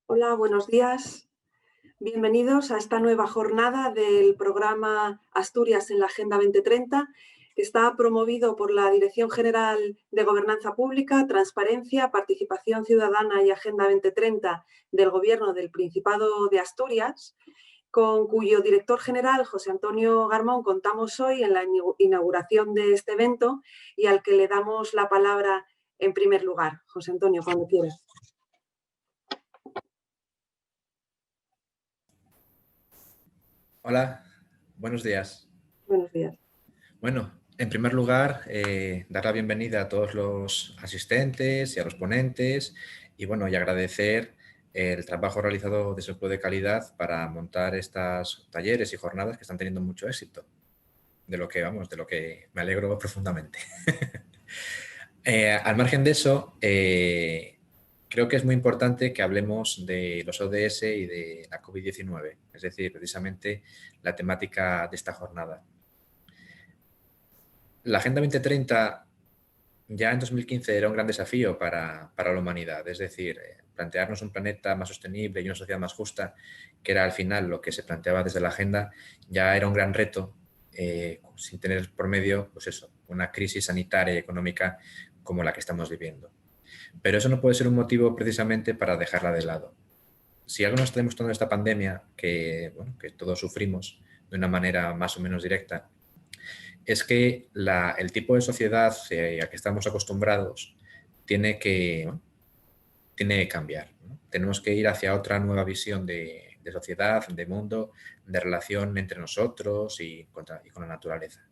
Hola, buenos días. Bienvenidos a esta nueva jornada del programa Asturias en la Agenda 2030, que está promovido por la Dirección General de Gobernanza Pública, Transparencia, Participación Ciudadana y Agenda 2030 del Gobierno del Principado de Asturias, con cuyo director general, José Antonio Garmón, contamos hoy en la inauguración de este evento y al que le damos la palabra en primer lugar. José Antonio, cuando quieras. Hola, buenos días. Buenos días. Bueno, en primer lugar, dar la bienvenida a todos los asistentes y a los ponentes y bueno, y agradecer el trabajo realizado desde el Club de Calidad para montar estos talleres y jornadas que están teniendo mucho éxito, de lo que me alegro profundamente. Al margen de eso, creo que es muy importante que hablemos de los ODS y de la COVID-19, es decir, precisamente la temática de esta jornada. La Agenda 2030 ya en 2015 era un gran desafío para la humanidad, es decir, plantearnos un planeta más sostenible y una sociedad más justa, que era al final lo que se planteaba desde la Agenda, ya era un gran reto, sin tener por medio, pues eso, una crisis sanitaria y económica como la que estamos viviendo. Pero eso no puede ser un motivo precisamente para dejarla de lado. Si algo nos está demostrando esta pandemia, que todos sufrimos de una manera más o menos directa, es que el tipo de sociedad a que estamos acostumbrados tiene que cambiar, ¿no? Tenemos que ir hacia otra nueva visión de sociedad, de mundo, de relación entre nosotros y con la naturaleza.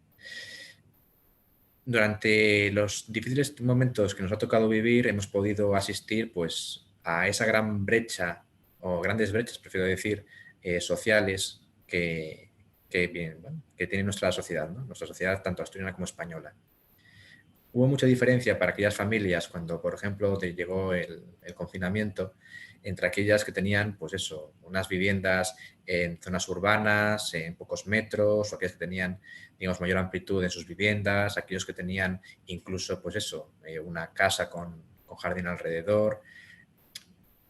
Durante los difíciles momentos que nos ha tocado vivir, hemos podido asistir pues, a esa gran brecha, o grandes brechas, prefiero decir, sociales que tiene nuestra sociedad, ¿no? Nuestra sociedad tanto asturiana como española. Hubo mucha diferencia para aquellas familias cuando, por ejemplo, llegó el confinamiento, entre aquellas que tenían, pues eso, unas viviendas en zonas urbanas, en pocos metros, o aquellas que tenían, digamos, mayor amplitud en sus viviendas, aquellos que tenían incluso, pues eso, una casa con jardín alrededor.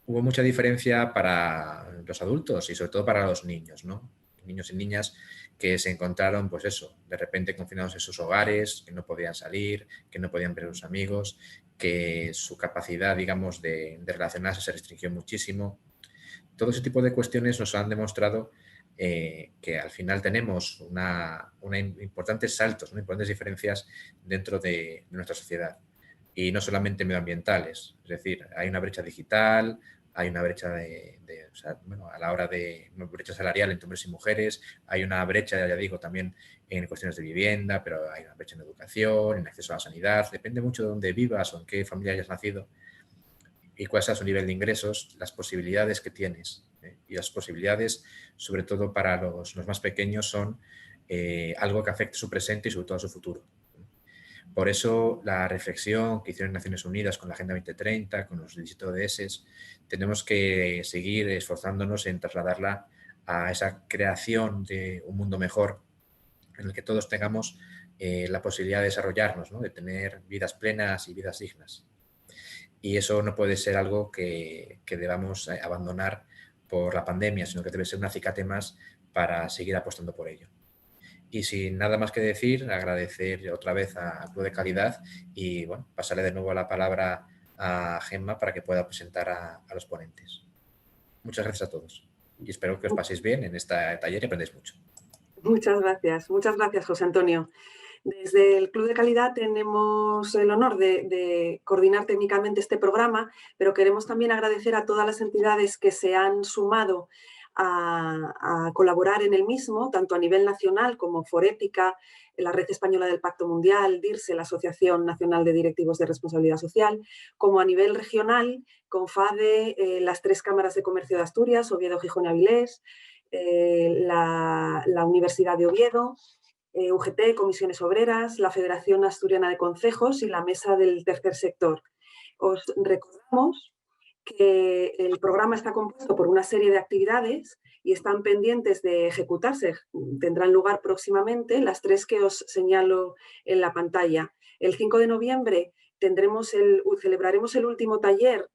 Hubo mucha diferencia para los adultos y sobre todo para los niños, ¿no? Niños y niñas que se encontraron, pues eso, de repente confinados en sus hogares, que no podían salir, que no podían ver a sus amigos, que su capacidad, digamos, de relacionarse se restringió muchísimo. Todo ese tipo de cuestiones nos han demostrado que al final tenemos importantes saltos, ¿no? Importantes diferencias dentro de nuestra sociedad. Y no solamente medioambientales, es decir, hay una brecha digital, hay una brecha a la hora de una brecha salarial entre hombres y mujeres, hay una brecha, ya digo, también en cuestiones de vivienda, pero hay una brecha en educación, en acceso a la sanidad, depende mucho de dónde vivas o en qué familia hayas nacido y cuál sea su nivel de ingresos, las posibilidades que tienes. Y las posibilidades, sobre todo para los más pequeños, son algo que afecte su presente y sobre todo a su futuro. Por eso la reflexión que hicieron Naciones Unidas con la Agenda 2030, con los 17 ODS, tenemos que seguir esforzándonos en trasladarla a esa creación de un mundo mejor en el que todos tengamos la posibilidad de desarrollarnos, ¿no? De tener vidas plenas y vidas dignas. Y eso no puede ser algo que debamos abandonar por la pandemia, sino que debe ser un acicate más para seguir apostando por ello. Y sin nada más que decir, agradecer otra vez al Club de Calidad y bueno, pasarle de nuevo la palabra a Gemma para que pueda presentar a los ponentes. Muchas gracias a todos y espero que os paséis bien en este taller y aprendáis mucho. Muchas gracias, José Antonio. Desde el Club de Calidad tenemos el honor de coordinar técnicamente este programa, pero queremos también agradecer a todas las entidades que se han sumado a colaborar en el mismo, tanto a nivel nacional como Forética, la Red Española del Pacto Mundial, DIRSE, la Asociación Nacional de Directivos de Responsabilidad Social, como a nivel regional, con FADE, las 3 cámaras de comercio de Asturias, Oviedo, Gijón y Avilés, la Universidad de Oviedo, UGT, Comisiones Obreras, la Federación Asturiana de Concejos y la Mesa del Tercer Sector. Os recordamos que el programa está compuesto por una serie de actividades y están pendientes de ejecutarse. Tendrán lugar próximamente las 3 que os señalo en la pantalla. El 5 de noviembre celebraremos el último taller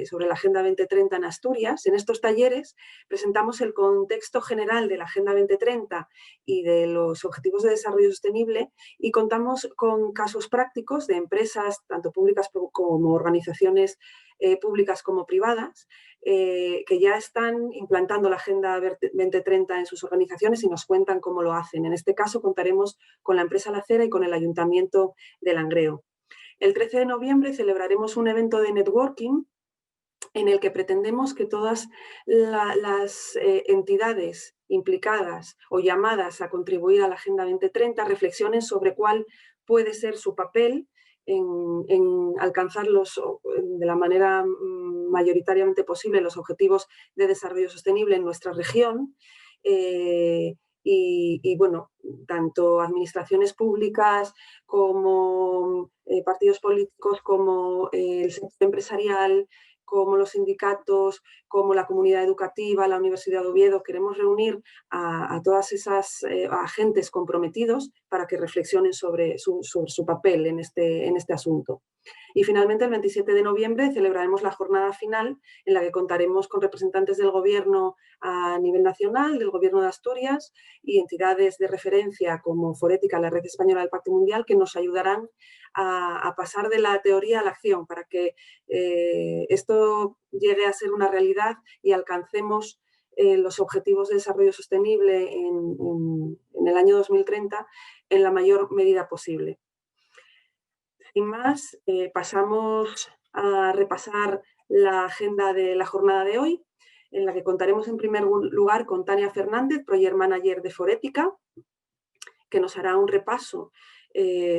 sobre la Agenda 2030 en Asturias. En estos talleres presentamos el contexto general de la Agenda 2030 y de los Objetivos de Desarrollo Sostenible y contamos con casos prácticos de empresas, tanto públicas como organizaciones públicas como privadas, que ya están implantando la Agenda 2030 en sus organizaciones y nos cuentan cómo lo hacen. En este caso contaremos con la empresa La Cera y con el Ayuntamiento de Langreo. El 13 de noviembre celebraremos un evento de networking en el que pretendemos que todas las entidades implicadas o llamadas a contribuir a la Agenda 2030 reflexionen sobre cuál puede ser su papel en alcanzar de la manera mayoritariamente posible los objetivos de desarrollo sostenible en nuestra región. Y bueno, tanto administraciones públicas como partidos políticos, como el sector empresarial, como los sindicatos, como la comunidad educativa, la Universidad de Oviedo, queremos reunir a todas esas agentes comprometidos para que reflexionen sobre su papel en este asunto. Y finalmente, el 27 de noviembre celebraremos la jornada final en la que contaremos con representantes del Gobierno a nivel nacional, del Gobierno de Asturias y entidades de referencia como Forética, la Red Española del Pacto Mundial, que nos ayudarán a pasar de la teoría a la acción para que esto llegue a ser una realidad y alcancemos los objetivos de desarrollo sostenible en el año 2030 en la mayor medida posible. Sin más, pasamos a repasar la agenda de la jornada de hoy, en la que contaremos en primer lugar con Tania Fernández, Project Manager de Forética, que nos hará un repaso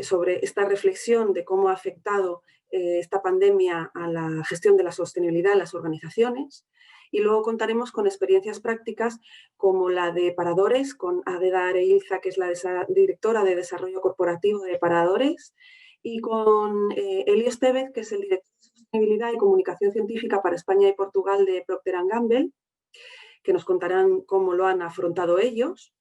sobre esta reflexión de cómo ha afectado esta pandemia a la gestión de la sostenibilidad en las organizaciones. Y luego contaremos con experiencias prácticas como la de Paradores, con Adeda Areilza, que es la directora de Desarrollo Corporativo de Paradores, y con Elio Estevez, que es el director de Sostenibilidad y Comunicación Científica para España y Portugal de Procter & Gamble, que nos contarán cómo lo han afrontado ellos.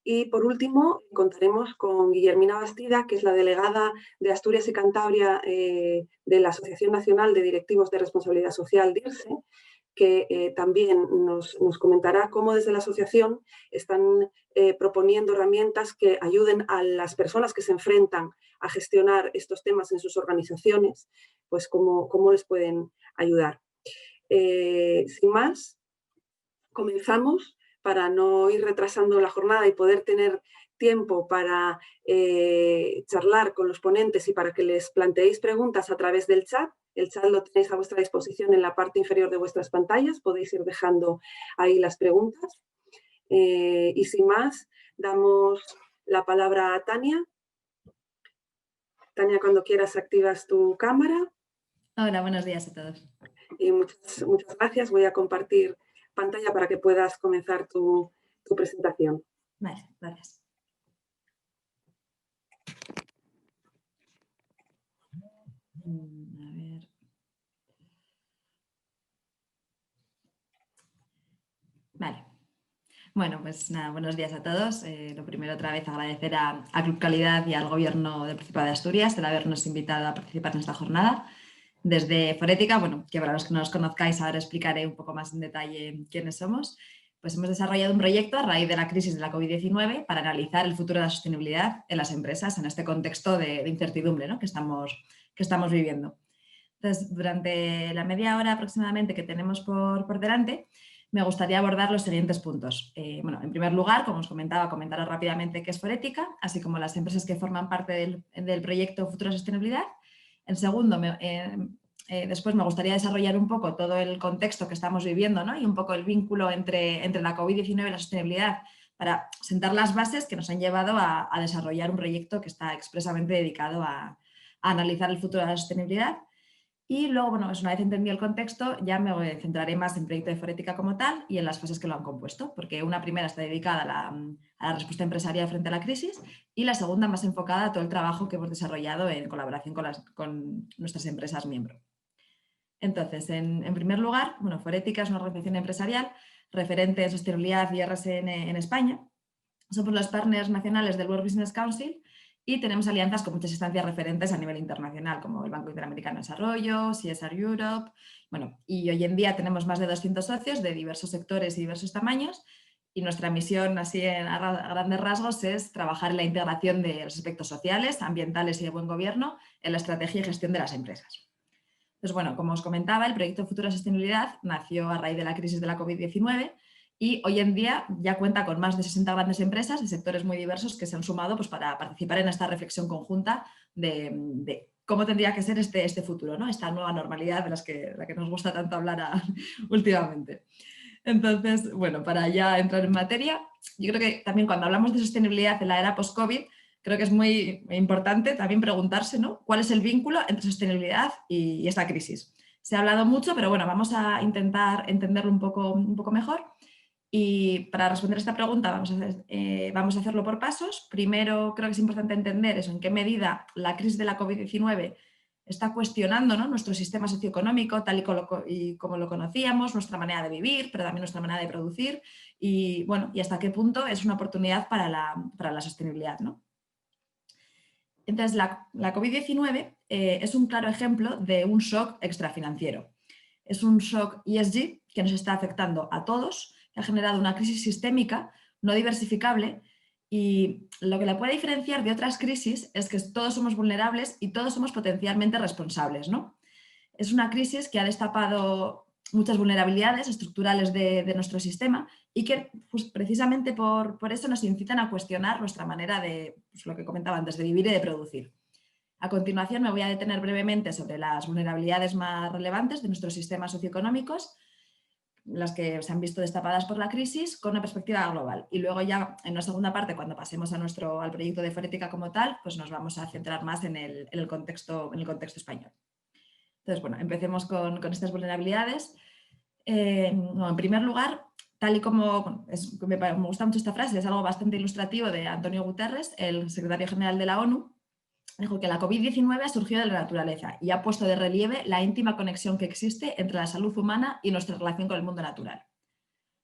Y por último, contaremos con Guillermina Bastida, que es la delegada de Asturias y Cantabria de la Asociación Nacional de Directivos de Responsabilidad Social, DIRSE, que también nos comentará cómo desde la asociación están proponiendo herramientas que ayuden a las personas que se enfrentan a gestionar estos temas en sus organizaciones, pues cómo les pueden ayudar. Sin más, comenzamos para no ir retrasando la jornada y poder tener tiempo para charlar con los ponentes y para que les planteéis preguntas a través del chat. El chat lo tenéis a vuestra disposición en la parte inferior de vuestras pantallas, podéis ir dejando ahí las preguntas. Y sin más, damos la palabra a Tania. Tania, cuando quieras activas tu cámara. Hola, buenos días a todos. Y muchas gracias. Voy a compartir pantalla para que puedas comenzar tu presentación. Vale, gracias. A ver. Vale. Bueno, pues nada, buenos días a todos. Lo primero, otra vez, agradecer a Club Calidad y al Gobierno del Principado de Asturias el habernos invitado a participar en esta jornada. Desde Forética, bueno, que para los que no nos conozcáis, ahora explicaré un poco más en detalle quiénes somos. Pues hemos desarrollado un proyecto a raíz de la crisis de la COVID-19 para analizar el futuro de la sostenibilidad en las empresas en este contexto de incertidumbre, ¿no?, que estamos viviendo. Entonces, durante la media hora aproximadamente que tenemos por delante, me gustaría abordar los siguientes puntos. Bueno, en primer lugar, como os comentaba, comentaros rápidamente qué es Forética, así como las empresas que forman parte del proyecto Futuro de Sostenibilidad. En segundo, después me gustaría desarrollar un poco todo el contexto que estamos viviendo, ¿no?, y un poco el vínculo entre la COVID-19 y la sostenibilidad para sentar las bases que nos han llevado a desarrollar un proyecto que está expresamente dedicado a analizar el futuro de la sostenibilidad. Y luego, bueno, una vez entendido el contexto, ya me centraré más en el proyecto de Forética como tal y en las fases que lo han compuesto, porque una primera está dedicada a la respuesta empresarial frente a la crisis y la segunda más enfocada a todo el trabajo que hemos desarrollado en colaboración con nuestras empresas miembros. Entonces, en primer lugar, bueno, Forética es una organización empresarial referente en sostenibilidad y RSN en España. Somos los partners nacionales del World Business Council y tenemos alianzas con muchas instancias referentes a nivel internacional, como el Banco Interamericano de Desarrollo, CSR Europe. Bueno, y hoy en día tenemos más de 200 socios de diversos sectores y diversos tamaños, y nuestra misión, así a grandes rasgos, es trabajar en la integración de los aspectos sociales, ambientales y de buen gobierno en la estrategia y gestión de las empresas. Entonces, bueno, como os comentaba, el proyecto Futura Sostenibilidad nació a raíz de la crisis de la COVID-19 y hoy en día ya cuenta con más de 60 grandes empresas de sectores muy diversos que se han sumado pues, para participar en esta reflexión conjunta de cómo tendría que ser este futuro, ¿no? Esta nueva normalidad de la que nos gusta tanto hablar últimamente. Entonces, bueno, para ya entrar en materia, yo creo que también cuando hablamos de sostenibilidad en la era post-COVID, creo que es muy importante también preguntarse, ¿no?, cuál es el vínculo entre sostenibilidad y esta crisis. Se ha hablado mucho, pero bueno, vamos a intentar entenderlo un poco mejor. Y para responder esta pregunta vamos a hacerlo por pasos. Primero, creo que es importante entender eso, en qué medida la crisis de la COVID-19 está cuestionando, ¿no?, nuestro sistema socioeconómico tal y como lo conocíamos, nuestra manera de vivir, pero también nuestra manera de producir y, bueno, y hasta qué punto es una oportunidad para la sostenibilidad, ¿no? Entonces, la COVID-19 es un claro ejemplo de un shock extrafinanciero. Es un shock ESG que nos está afectando a todos, que ha generado una crisis sistémica no diversificable, y lo que la puede diferenciar de otras crisis es que todos somos vulnerables y todos somos potencialmente responsables, ¿no? Es una crisis que ha destapado muchas vulnerabilidades estructurales de nuestro sistema y que pues, precisamente por eso nos incitan a cuestionar nuestra manera de, pues, lo que comentaba antes, de vivir y de producir. A continuación me voy a detener brevemente sobre las vulnerabilidades más relevantes de nuestros sistemas socioeconómicos, las que se han visto destapadas por la crisis, con una perspectiva global. Y luego ya en la segunda parte, cuando pasemos al proyecto de Forética como tal, pues nos vamos a centrar más en el contexto español. Entonces, bueno, empecemos con estas vulnerabilidades. No, en primer lugar, tal y como me gusta mucho esta frase, es algo bastante ilustrativo de Antonio Guterres, el secretario general de la ONU, dijo que la COVID-19 ha surgido de la naturaleza y ha puesto de relieve la íntima conexión que existe entre la salud humana y nuestra relación con el mundo natural.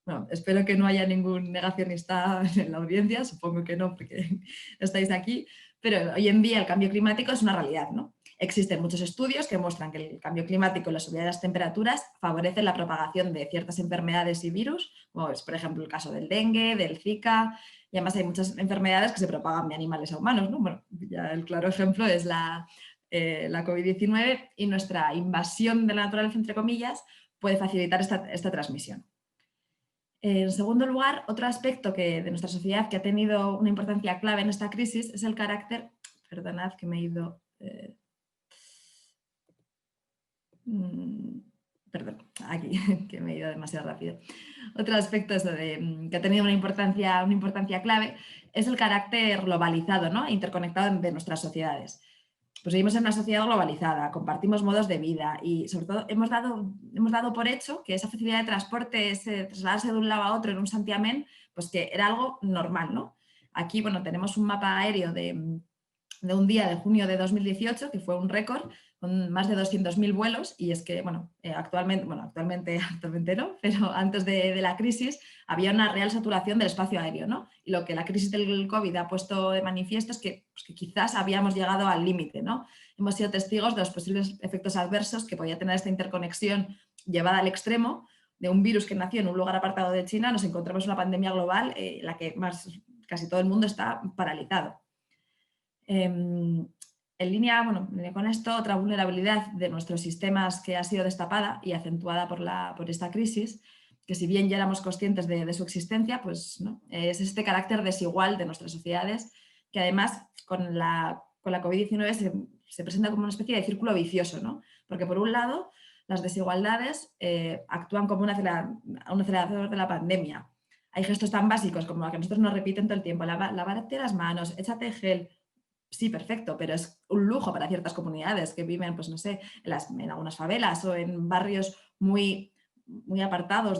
Bueno, espero que no haya ningún negacionista en la audiencia, supongo que no, porque estáis aquí, pero hoy en día el cambio climático es una realidad, ¿no? Existen muchos estudios que muestran que el cambio climático y la subida de las temperaturas favorecen la propagación de ciertas enfermedades y virus, como es, por ejemplo, el caso del dengue, del Zika, y además hay muchas enfermedades que se propagan de animales a humanos, ¿no? Bueno, ya el claro ejemplo es la COVID-19, y nuestra invasión de la naturaleza, entre comillas, puede facilitar esta transmisión. En segundo lugar, otro aspecto de nuestra sociedad que ha tenido una importancia clave en esta crisis es el carácter, perdonad que me he ido, perdón, aquí, que me he ido demasiado rápido. Otro aspecto que ha tenido una importancia clave es el carácter globalizado, ¿no?, e interconectado de nuestras sociedades. Pues vivimos en una sociedad globalizada, compartimos modos de vida y sobre todo hemos dado por hecho que esa facilidad de transporte, trasladarse de un lado a otro en un santiamén, pues que era algo normal, ¿no? Aquí, bueno, tenemos un mapa aéreo de un día de junio de 2018, que fue un récord, con más de 200.000 vuelos, y es que, bueno, actualmente no, pero antes de la crisis había una real saturación del espacio aéreo, ¿no? Y lo que la crisis del COVID ha puesto de manifiesto es que quizás habíamos llegado al límite, ¿no? Hemos sido testigos de los posibles efectos adversos que podía tener esta interconexión llevada al extremo de un virus que nació en un lugar apartado de China. Nos encontramos en una pandemia global en la que casi todo el mundo está paralizado. En línea con esto, otra vulnerabilidad de nuestros sistemas que ha sido destapada y acentuada por esta crisis, que si bien ya éramos conscientes de su existencia, pues, ¿no?, es este carácter desigual de nuestras sociedades, que además con la COVID-19 se presenta como una especie de círculo vicioso, ¿no? Porque por un lado las desigualdades actúan como un acelerador de la pandemia. Hay gestos tan básicos como que nosotros nos repiten todo el tiempo: lavarte las manos, échate gel. Sí, perfecto, pero es un lujo para ciertas comunidades que viven, pues no sé, en algunas favelas o en barrios muy, muy apartados,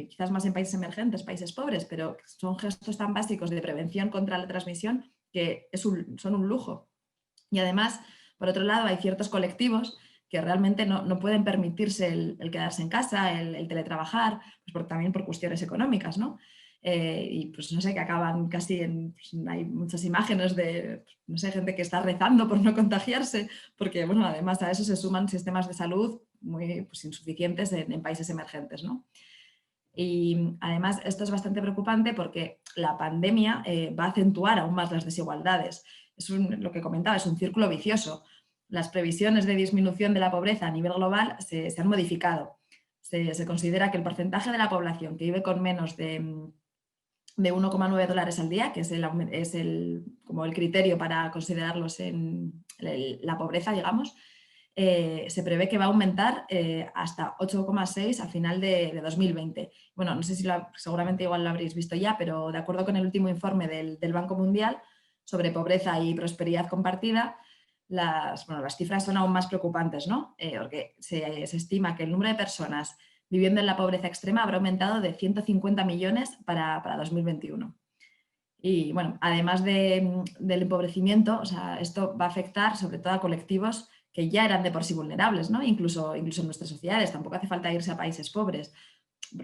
quizás más en países emergentes, países pobres, pero son gestos tan básicos de prevención contra la transmisión que son un lujo. Y además, por otro lado, hay ciertos colectivos que realmente no pueden permitirse el quedarse en casa, el teletrabajar, pues también por cuestiones económicas, ¿no? y pues no sé, que acaban casi pues, hay muchas imágenes de, no sé, gente que está rezando por no contagiarse, porque bueno, además a eso se suman sistemas de salud muy pues, insuficientes en países emergentes, ¿no? Y además esto es bastante preocupante porque la pandemia va a acentuar aún más las desigualdades. Lo que comentaba, es un círculo vicioso. Las previsiones de disminución de la pobreza a nivel global se han modificado. Se considera que el porcentaje de la población que vive con menos de 1,9 dólares al día, que es como el criterio para considerarlos en la pobreza, digamos, se prevé que va a aumentar hasta 8,6 a final de 2020. Bueno, no sé si seguramente igual lo habréis visto ya, pero de acuerdo con el último informe del Banco Mundial sobre pobreza y prosperidad compartida, las cifras son aún más preocupantes, ¿no? Porque se estima que el número de personas viviendo en la pobreza extrema habrá aumentado de 150 millones para 2021. Y bueno, además del empobrecimiento, o sea, esto va a afectar sobre todo a colectivos que ya eran de por sí vulnerables, ¿no? Incluso en nuestras sociedades, tampoco hace falta irse a países pobres.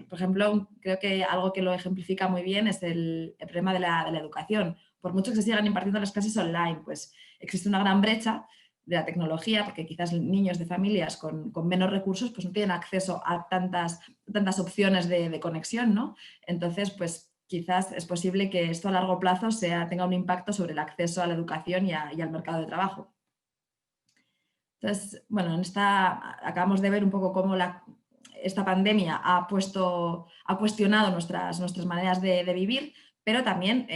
Por ejemplo, creo que algo que lo ejemplifica muy bien es el problema de la educación. Por mucho que se sigan impartiendo las clases online, pues existe una gran brecha de la tecnología, porque quizás niños de familias con menos recursos pues no tienen acceso a tantas opciones de conexión, ¿no? Entonces, pues quizás es posible que esto a largo plazo tenga un impacto sobre el acceso a la educación y al mercado de trabajo. Entonces, bueno, acabamos de ver un poco cómo esta pandemia ha cuestionado nuestras maneras de vivir, pero también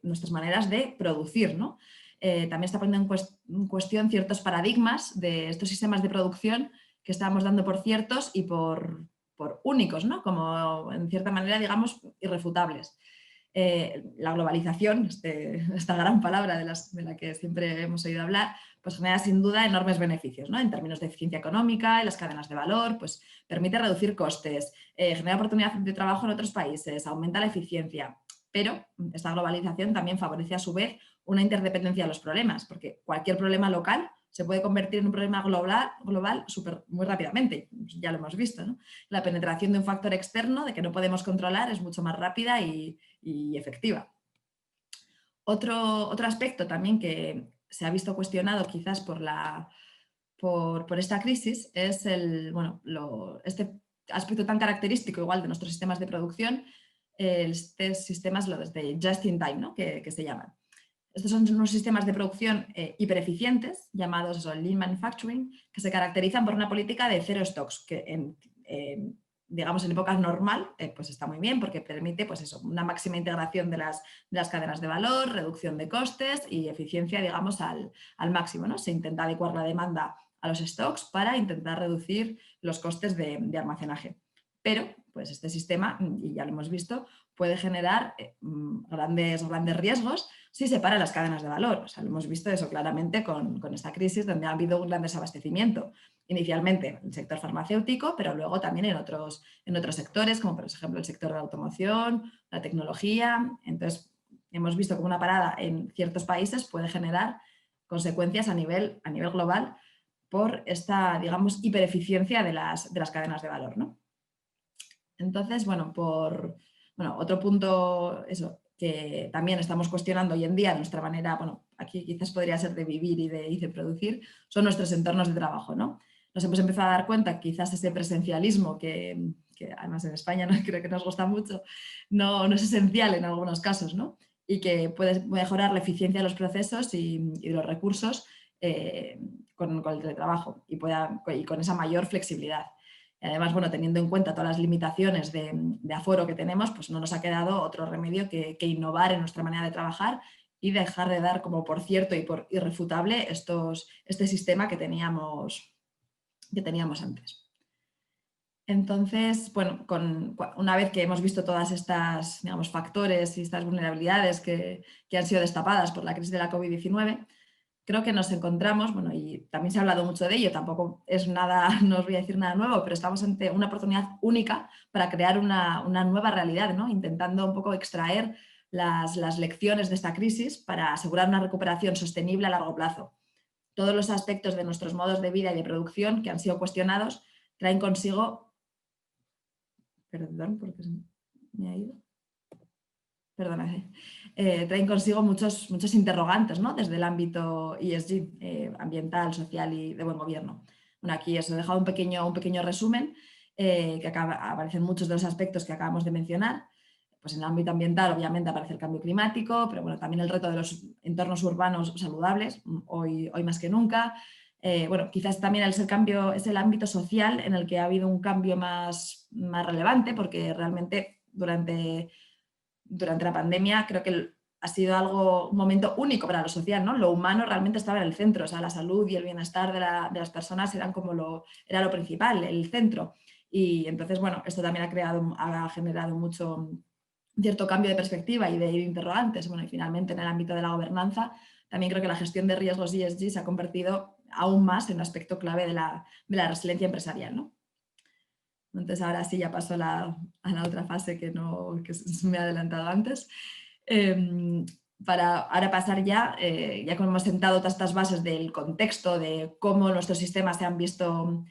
nuestras maneras de producir, ¿no? También está poniendo en cuestión ciertos paradigmas de estos sistemas de producción que estábamos dando por ciertos y por únicos, ¿no? Como en cierta manera, digamos, irrefutables. La globalización, esta gran palabra de la que siempre hemos oído hablar, pues genera sin duda enormes beneficios, ¿no? En términos de eficiencia económica, en las cadenas de valor, pues permite reducir costes, genera oportunidad de trabajo en otros países, aumenta la eficiencia, pero esta globalización también favorece a su vez una interdependencia de los problemas, porque cualquier problema local se puede convertir en un problema global muy rápidamente, ya lo hemos visto, ¿no? La penetración de un factor externo de que no podemos controlar es mucho más rápida y efectiva. Otro aspecto también que se ha visto cuestionado quizás por esta crisis es este aspecto tan característico igual de nuestros sistemas de producción, sistemas de just in time, ¿no? que se llaman. Estos son unos sistemas de producción hipereficientes, llamados Lean Manufacturing, que se caracterizan por una política de cero stocks, que digamos en épocas normal, pues está muy bien porque permite pues eso, una máxima integración de las cadenas de valor, reducción de costes y eficiencia, digamos, al máximo, ¿no? Se intenta adecuar la demanda a los stocks para intentar reducir los costes de almacenaje. Pero pues este sistema, y ya lo hemos visto, puede generar grandes riesgos si se paran las cadenas de valor. O sea, lo hemos visto eso claramente con esta crisis donde ha habido un gran desabastecimiento. Inicialmente en el sector farmacéutico, pero luego también en otros sectores, como por ejemplo el sector de la automoción, la tecnología. Entonces, hemos visto que una parada en ciertos países puede generar consecuencias a nivel global por esta, digamos, hipereficiencia de las cadenas de valor, ¿no? Entonces, bueno, otro punto, eso, que también estamos cuestionando hoy en día nuestra manera, bueno, aquí quizás podría ser de vivir y de producir, son nuestros entornos de trabajo, ¿no? Nos hemos empezado a dar cuenta que quizás ese presencialismo que además en España no creo que nos gusta mucho, no es esencial en algunos casos, ¿no? Y que puede mejorar la eficiencia de los procesos y de los recursos con el teletrabajo y con esa mayor flexibilidad. Además, bueno, teniendo en cuenta todas las limitaciones de aforo que tenemos, pues no nos ha quedado otro remedio que innovar en nuestra manera de trabajar y dejar de dar como por cierto y por irrefutable este sistema que teníamos antes. Entonces, bueno, una vez que hemos visto todas estas, digamos, factores y estas vulnerabilidades que han sido destapadas por la crisis de la COVID-19, creo que nos encontramos, bueno, y también se ha hablado mucho de ello, tampoco es nada, no os voy a decir nada nuevo, pero estamos ante una oportunidad única para crear una nueva realidad, ¿no? Intentando un poco extraer las lecciones de esta crisis para asegurar una recuperación sostenible a largo plazo. Todos los aspectos de nuestros modos de vida y de producción que han sido cuestionados traen consigo... Perdón, porque se me ha ido. traen consigo muchos interrogantes, ¿no? Desde el ámbito ESG, ambiental, social y de buen gobierno. Bueno, aquí os he dejado un pequeño resumen que aparecen muchos de los aspectos que acabamos de mencionar. Pues en el ámbito ambiental, obviamente, aparece el cambio climático, pero bueno, también el reto de los entornos urbanos saludables, hoy más que nunca. Bueno, quizás también es el ámbito social en el que ha habido un cambio más relevante, porque realmente durante la pandemia creo que ha sido un momento único para lo social, ¿no? Lo humano realmente estaba en el centro, o sea, la salud y el bienestar de las personas era lo principal, el centro. Y entonces, bueno, esto también ha generado mucho cierto cambio de perspectiva y de interrogantes. Bueno, y finalmente en el ámbito de la gobernanza, también creo que la gestión de riesgos ESG se ha convertido aún más en un aspecto clave de la resiliencia empresarial, ¿no? Entonces ahora sí ya paso a la otra fase que me he adelantado antes. Para ahora pasar ya que hemos sentado todas estas bases del contexto de cómo nuestros sistemas se han visto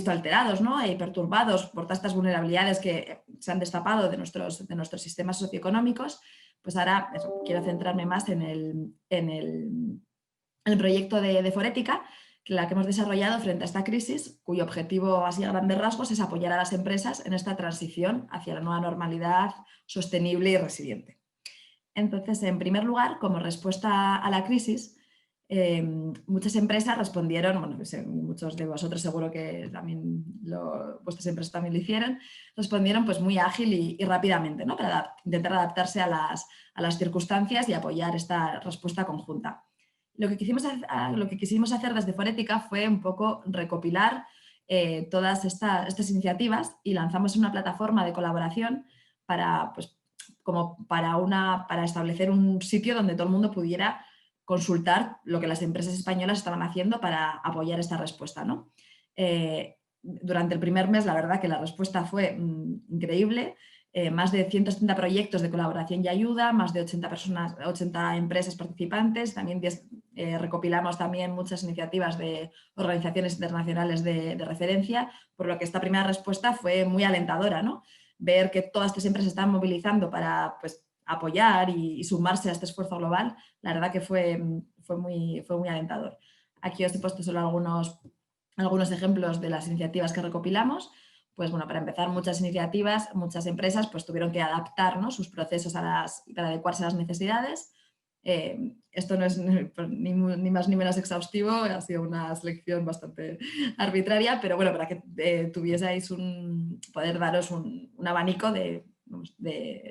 alterados, ¿no? Y perturbados por todas estas vulnerabilidades que se han destapado de nuestros sistemas socioeconómicos, pues ahora quiero centrarme más en el proyecto de Forética, la que hemos desarrollado frente a esta crisis, cuyo objetivo, así a grandes rasgos, es apoyar a las empresas en esta transición hacia la nueva normalidad sostenible y resiliente. Entonces, en primer lugar, como respuesta a la crisis, muchas empresas respondieron, bueno, muchos de vosotros seguro que también vuestras empresas también lo hicieron, respondieron pues muy ágil y rápidamente, ¿no? Para intentar adaptarse a las circunstancias y apoyar esta respuesta conjunta. Lo que quisimos hacer desde Forética fue un poco recopilar todas estas iniciativas y lanzamos una plataforma de colaboración para establecer un sitio donde todo el mundo pudiera consultar lo que las empresas españolas estaban haciendo para apoyar esta respuesta, ¿no? Durante el primer mes, la verdad que la respuesta fue increíble. Más de 170 proyectos de colaboración y ayuda, más de 80 empresas participantes. También recopilamos también muchas iniciativas de organizaciones internacionales de referencia, por lo que esta primera respuesta fue muy alentadora, ¿no? Ver que todas estas empresas están movilizando para pues, apoyar y sumarse a este esfuerzo global, la verdad que fue muy alentador. Aquí os he puesto solo algunos ejemplos de las iniciativas que recopilamos. Pues bueno, para empezar, muchas empresas pues tuvieron que adaptar, ¿no? sus procesos para adecuarse a las necesidades. Esto no es ni más ni menos exhaustivo, ha sido una selección bastante arbitraria, pero bueno, para que tuvieseis poder daros un abanico de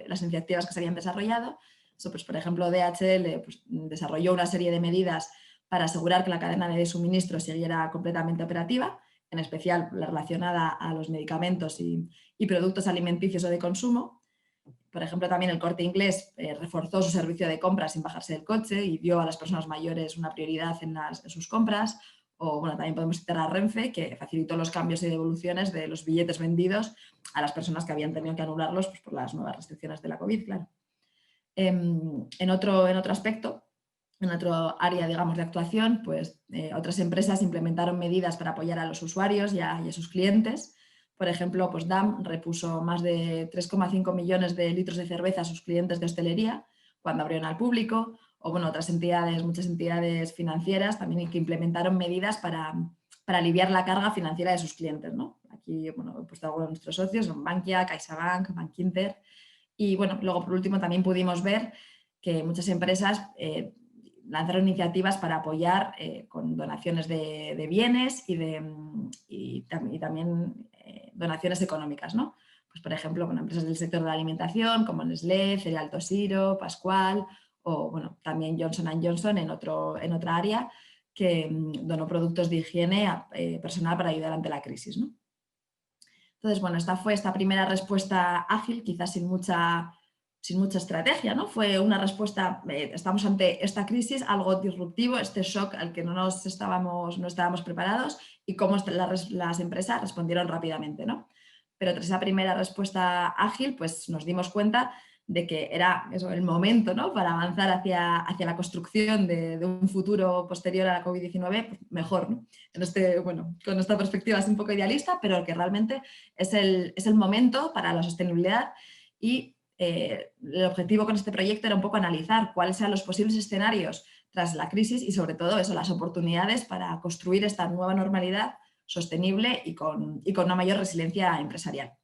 las iniciativas que se habían desarrollado. Eso, pues, por ejemplo, DHL pues, desarrolló una serie de medidas para asegurar que la cadena de suministro siguiera completamente operativa, en especial la relacionada a los medicamentos y productos alimenticios o de consumo. Por ejemplo, también el Corte Inglés reforzó su servicio de compras sin bajarse del coche y dio a las personas mayores una prioridad en sus compras. O bueno, también podemos citar a Renfe, que facilitó los cambios y devoluciones de los billetes vendidos a las personas que habían tenido que anularlos pues, por las nuevas restricciones de la COVID, claro. En otro aspecto, en otro área, digamos, de actuación, pues otras empresas implementaron medidas para apoyar a los usuarios y a sus clientes. Por ejemplo, pues DAM repuso más de 3,5 millones de litros de cerveza a sus clientes de hostelería cuando abrieron al público. O bueno, muchas entidades financieras también que implementaron medidas para aliviar la carga financiera de sus clientes, ¿no? Aquí, bueno, he puesto algunos de nuestros socios, son Bankia, CaixaBank, Bankinter. Y bueno, luego por último también pudimos ver que muchas empresas lanzaron iniciativas para apoyar con donaciones de bienes y también donaciones económicas, ¿no? Pues, por ejemplo, con empresas del sector de la alimentación como Nestlé, Cereal Tosiro, Pascual o bueno, también Johnson & Johnson en otra área que donó productos de higiene personal para ayudar ante la crisis, ¿no? Entonces, bueno, esta fue esta primera respuesta ágil, quizás sin mucha estrategia, ¿no? Fue una respuesta, estamos ante esta crisis, algo disruptivo, este shock al que no estábamos preparados y cómo las empresas respondieron rápidamente, ¿no? Pero tras esa primera respuesta ágil, pues nos dimos cuenta de que era el momento, ¿no? Para avanzar hacia la construcción de un futuro posterior a la COVID-19 pues mejor, ¿no? Con esta perspectiva es un poco idealista, pero que realmente es el momento para la sostenibilidad y el objetivo con este proyecto era un poco analizar cuáles eran los posibles escenarios tras la crisis y sobre todo eso, las oportunidades para construir esta nueva normalidad sostenible y con una mayor resiliencia empresarial.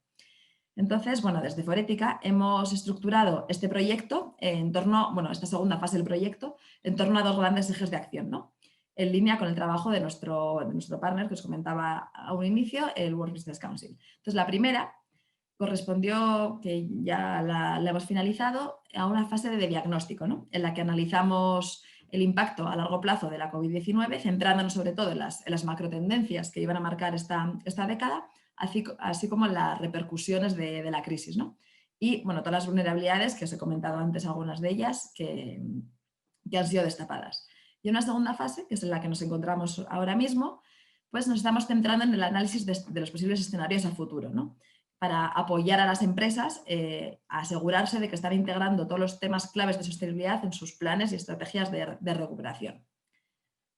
Entonces, bueno, desde Forética hemos estructurado este proyecto en torno, bueno, esta segunda fase del proyecto, en torno a 2 grandes ejes de acción, ¿no? En línea con el trabajo de nuestro partner que os comentaba a un inicio, el World Business Council. Entonces, la primera correspondió, que ya la hemos finalizado, a una fase de diagnóstico, ¿no? En la que analizamos el impacto a largo plazo de la COVID-19, centrándonos sobre todo en las macrotendencias que iban a marcar esta década, así como en las repercusiones de la crisis, ¿no? Y bueno, todas las vulnerabilidades que os he comentado antes, algunas de ellas que han sido destapadas. Y una segunda fase, que es en la que nos encontramos ahora mismo, pues nos estamos centrando en el análisis de los posibles escenarios a futuro, ¿no? Para apoyar a las empresas a asegurarse de que están integrando todos los temas claves de sostenibilidad en sus planes y estrategias de recuperación.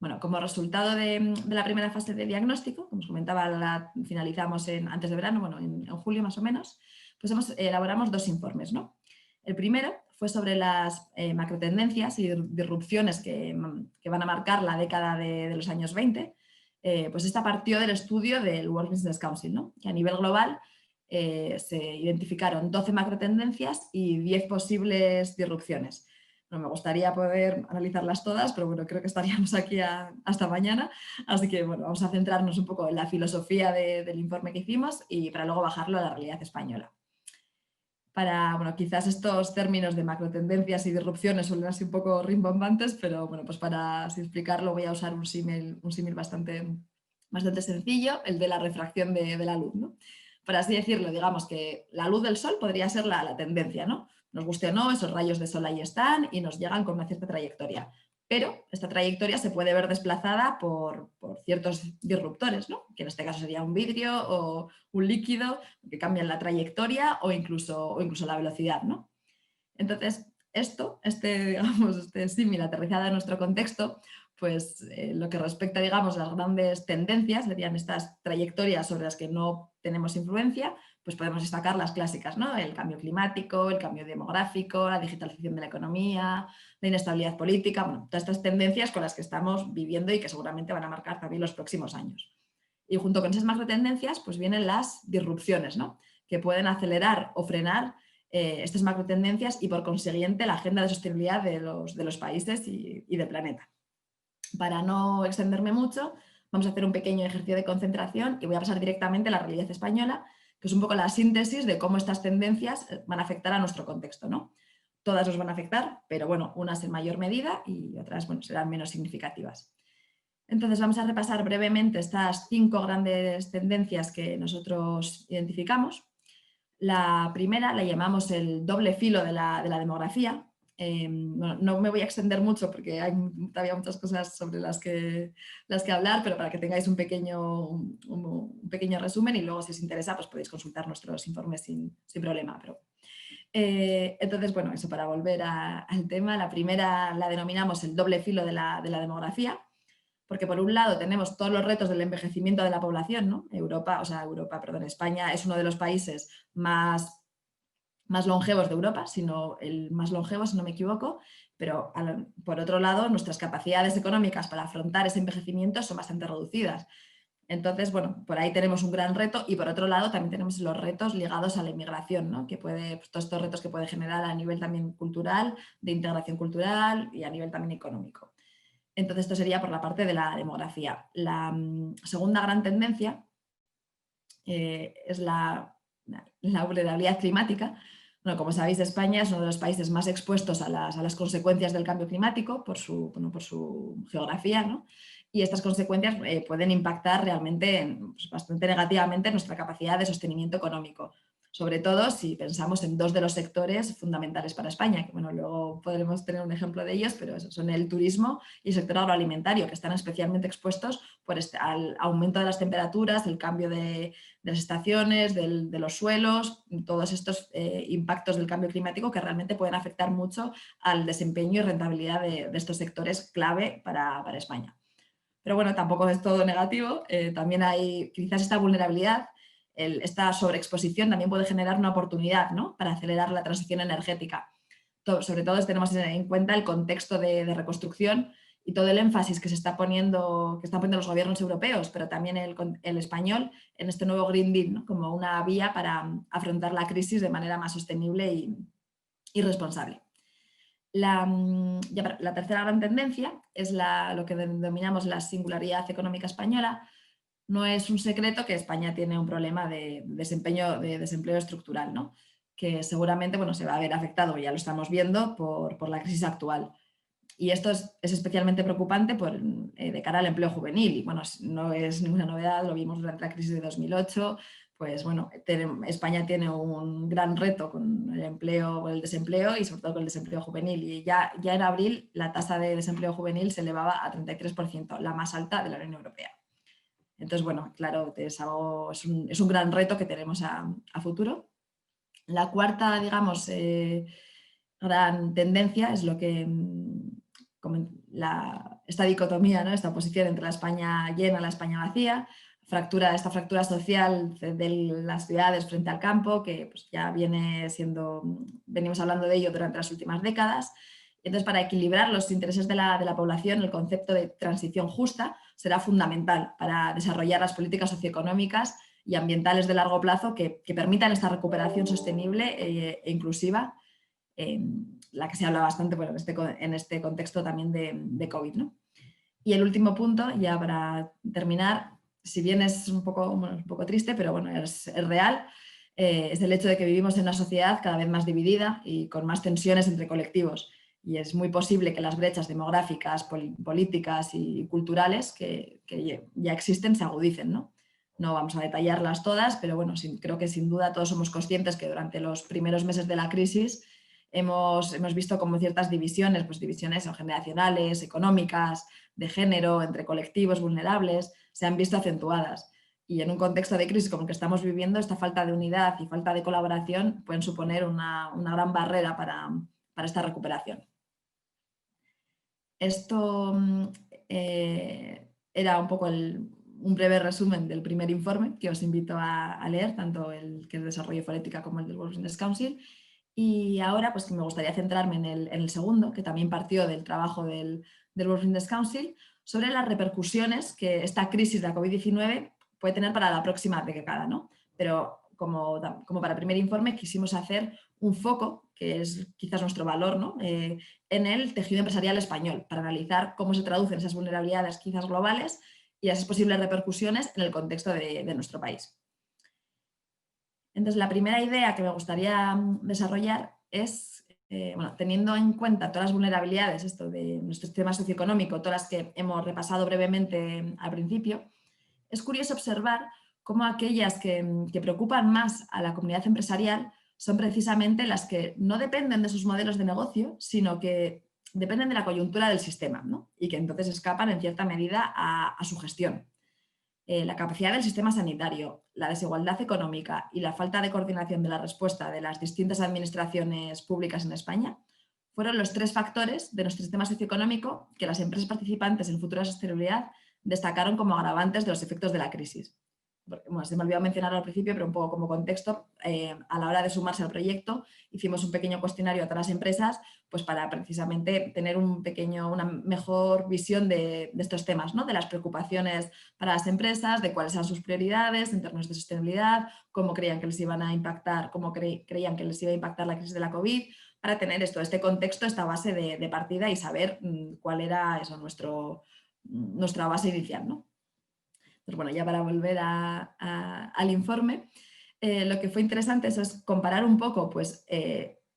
Bueno, como resultado de la primera fase de diagnóstico, como os comentaba, la finalizamos antes de verano, bueno, en julio más o menos, pues elaboramos 2 informes, ¿no? El primero fue sobre las macrotendencias y disrupciones que van a marcar la década de los años 20. Pues esta partió del estudio del World Business Council, ¿no? Que a nivel global se identificaron 12 macrotendencias y 10 posibles disrupciones. No me gustaría poder analizarlas todas, pero bueno, creo que estaríamos aquí hasta mañana. Así que bueno, vamos a centrarnos un poco en la filosofía del informe que hicimos y para luego bajarlo a la realidad española. Bueno, quizás estos términos de macrotendencias y disrupciones suelen así un poco rimbombantes, pero bueno, pues para así explicarlo voy a usar un símil bastante sencillo, el de la refracción de la luz, ¿no? Por así decirlo, digamos que la luz del sol podría ser la tendencia, ¿no? Nos guste o no, esos rayos de sol ahí están y nos llegan con una cierta trayectoria. Pero esta trayectoria se puede ver desplazada por ciertos disruptores, ¿no? Que en este caso sería un vidrio o un líquido que cambian la trayectoria o incluso la velocidad, ¿no? Entonces, este símil aterrizado en nuestro contexto, pues lo que respecta, digamos, a las grandes tendencias, serían estas trayectorias sobre las que no tenemos influencia, pues podemos destacar las clásicas, ¿no? El cambio climático, el cambio demográfico, la digitalización de la economía, la inestabilidad política, bueno, todas estas tendencias con las que estamos viviendo y que seguramente van a marcar también los próximos años. Y junto con esas macrotendencias, pues vienen las disrupciones, ¿no? Que pueden acelerar o frenar estas macrotendencias y por consiguiente la agenda de sostenibilidad de los países y del planeta. Para no extenderme mucho, vamos a hacer un pequeño ejercicio de concentración y voy a pasar directamente a la realidad española, que es un poco la síntesis de cómo estas tendencias van a afectar a nuestro contexto, ¿no? Todas nos van a afectar, pero bueno, unas en mayor medida y otras, bueno, serán menos significativas. Entonces vamos a repasar brevemente estas 5 grandes tendencias que nosotros identificamos. La primera la llamamos el doble filo de la demografía. Bueno, no me voy a extender mucho porque hay todavía muchas cosas sobre las que hablar, pero para que tengáis un pequeño resumen y luego si os interesa pues podéis consultar nuestros informes sin problema. Pero, entonces, bueno, eso para volver al tema, la primera la denominamos el doble filo de la demografía, porque por un lado tenemos todos los retos del envejecimiento de la población, ¿no? España es uno de los países más longevos de Europa, sino el más longevo, si no me equivoco, pero por otro lado nuestras capacidades económicas para afrontar ese envejecimiento son bastante reducidas. Entonces, bueno, por ahí tenemos un gran reto y por otro lado también tenemos los retos ligados a la inmigración, ¿no? Que pues, todos estos retos que puede generar a nivel también cultural, de integración cultural y a nivel también económico. Entonces, esto sería por la parte de la demografía. La segunda gran tendencia es la vulnerabilidad climática. Bueno, como sabéis, España es uno de los países más expuestos a las consecuencias del cambio climático por su geografía, ¿no? Y estas consecuencias pueden impactar realmente pues, bastante negativamente en nuestra capacidad de sostenimiento económico. Sobre todo si pensamos en 2 de los sectores fundamentales para España, que bueno, luego podremos tener un ejemplo de ellos, pero eso son el turismo y el sector agroalimentario, que están especialmente expuestos al aumento de las temperaturas, el cambio de las estaciones, de los suelos, todos estos impactos del cambio climático que realmente pueden afectar mucho al desempeño y rentabilidad de estos sectores clave para España. Pero bueno, tampoco es todo negativo, también hay quizás esta vulnerabilidad esta sobreexposición también puede generar una oportunidad, ¿no?, para acelerar la transición energética. Sobre todo si tenemos en cuenta el contexto de reconstrucción y todo el énfasis que están poniendo los gobiernos europeos, pero también el español, en este nuevo Green Deal, ¿no?, como una vía para afrontar la crisis de manera más sostenible y responsable. La tercera gran tendencia es lo que denominamos la singularidad económica española. No es un secreto que España tiene un problema de desempleo estructural, ¿no?, que seguramente, bueno, se va a ver afectado, ya lo estamos viendo, por la crisis actual. Y esto es especialmente preocupante de cara al empleo juvenil. Y bueno, no es ninguna novedad, lo vimos durante la crisis de 2008. Pues bueno, España tiene un gran reto con el desempleo y sobre todo con el desempleo juvenil. Y ya en abril la tasa de desempleo juvenil se elevaba a 33%, la más alta de la Unión Europea. Entonces, bueno, claro, es un gran reto que tenemos a futuro. La cuarta, digamos, gran tendencia es esta dicotomía, ¿no?, esta oposición entre la España llena y la España vacía, esta fractura social de las ciudades frente al campo, que pues, ya venimos hablando de ello durante las últimas décadas. Entonces, para equilibrar los intereses de la población, el concepto de transición justa será fundamental para desarrollar las políticas socioeconómicas y ambientales de largo plazo que permitan esta recuperación sostenible e inclusiva, la que se habla bastante, bueno, en este contexto también de COVID, ¿no? Y el último punto, ya para terminar, si bien es un poco triste, pero bueno, es real, es el hecho de que vivimos en una sociedad cada vez más dividida y con más tensiones entre colectivos. Y es muy posible que las brechas demográficas, políticas y culturales que ya existen se agudicen, ¿no? No vamos a detallarlas todas, pero bueno, creo que sin duda todos somos conscientes que durante los primeros meses de la crisis hemos visto como ciertas divisiones, pues divisiones generacionales, económicas, de género, entre colectivos vulnerables, se han visto acentuadas. Y en un contexto de crisis como el que estamos viviendo, esta falta de unidad y falta de colaboración pueden suponer una gran barrera para esta recuperación. Esto era un poco un breve resumen del primer informe que os invito a leer, tanto el que es de desarrollo forética como el del World Business Council. Y ahora pues que me gustaría centrarme en el segundo, que también partió del trabajo del World Business Council, sobre las repercusiones que esta crisis de la COVID-19 puede tener para la próxima década, ¿no? Pero como para el primer informe quisimos hacer un foco, que es quizás nuestro valor, ¿no?, en el tejido empresarial español, para analizar cómo se traducen esas vulnerabilidades quizás globales y esas posibles repercusiones en el contexto de nuestro país. Entonces, la primera idea que me gustaría desarrollar es, teniendo en cuenta todas las vulnerabilidades de nuestro sistema socioeconómico, todas las que hemos repasado brevemente al principio, es curioso observar cómo aquellas que preocupan más a la comunidad empresarial son precisamente las que no dependen de sus modelos de negocio, sino que dependen de la coyuntura del sistema, ¿no?, y que entonces escapan en cierta medida a su gestión. La capacidad del sistema sanitario, la desigualdad económica y la falta de coordinación de la respuesta de las distintas administraciones públicas en España fueron los tres factores de nuestro sistema socioeconómico que las empresas participantes en Futura Sostenibilidad destacaron como agravantes de los efectos de la crisis. Bueno, se me olvidó mencionarlo al principio, pero un poco como contexto, a la hora de sumarse al proyecto hicimos un pequeño cuestionario a todas las empresas pues para precisamente tener una mejor visión de estos temas, ¿no?, de las preocupaciones para las empresas, de cuáles eran sus prioridades en términos de sostenibilidad, cómo creían que les iban a impactar, creían que les iba a impactar la crisis de la COVID, para tener este contexto, esta base de partida y saber cuál era nuestra base inicial, ¿no? Pues bueno, ya para volver al informe, lo que fue interesante es comparar un poco pues,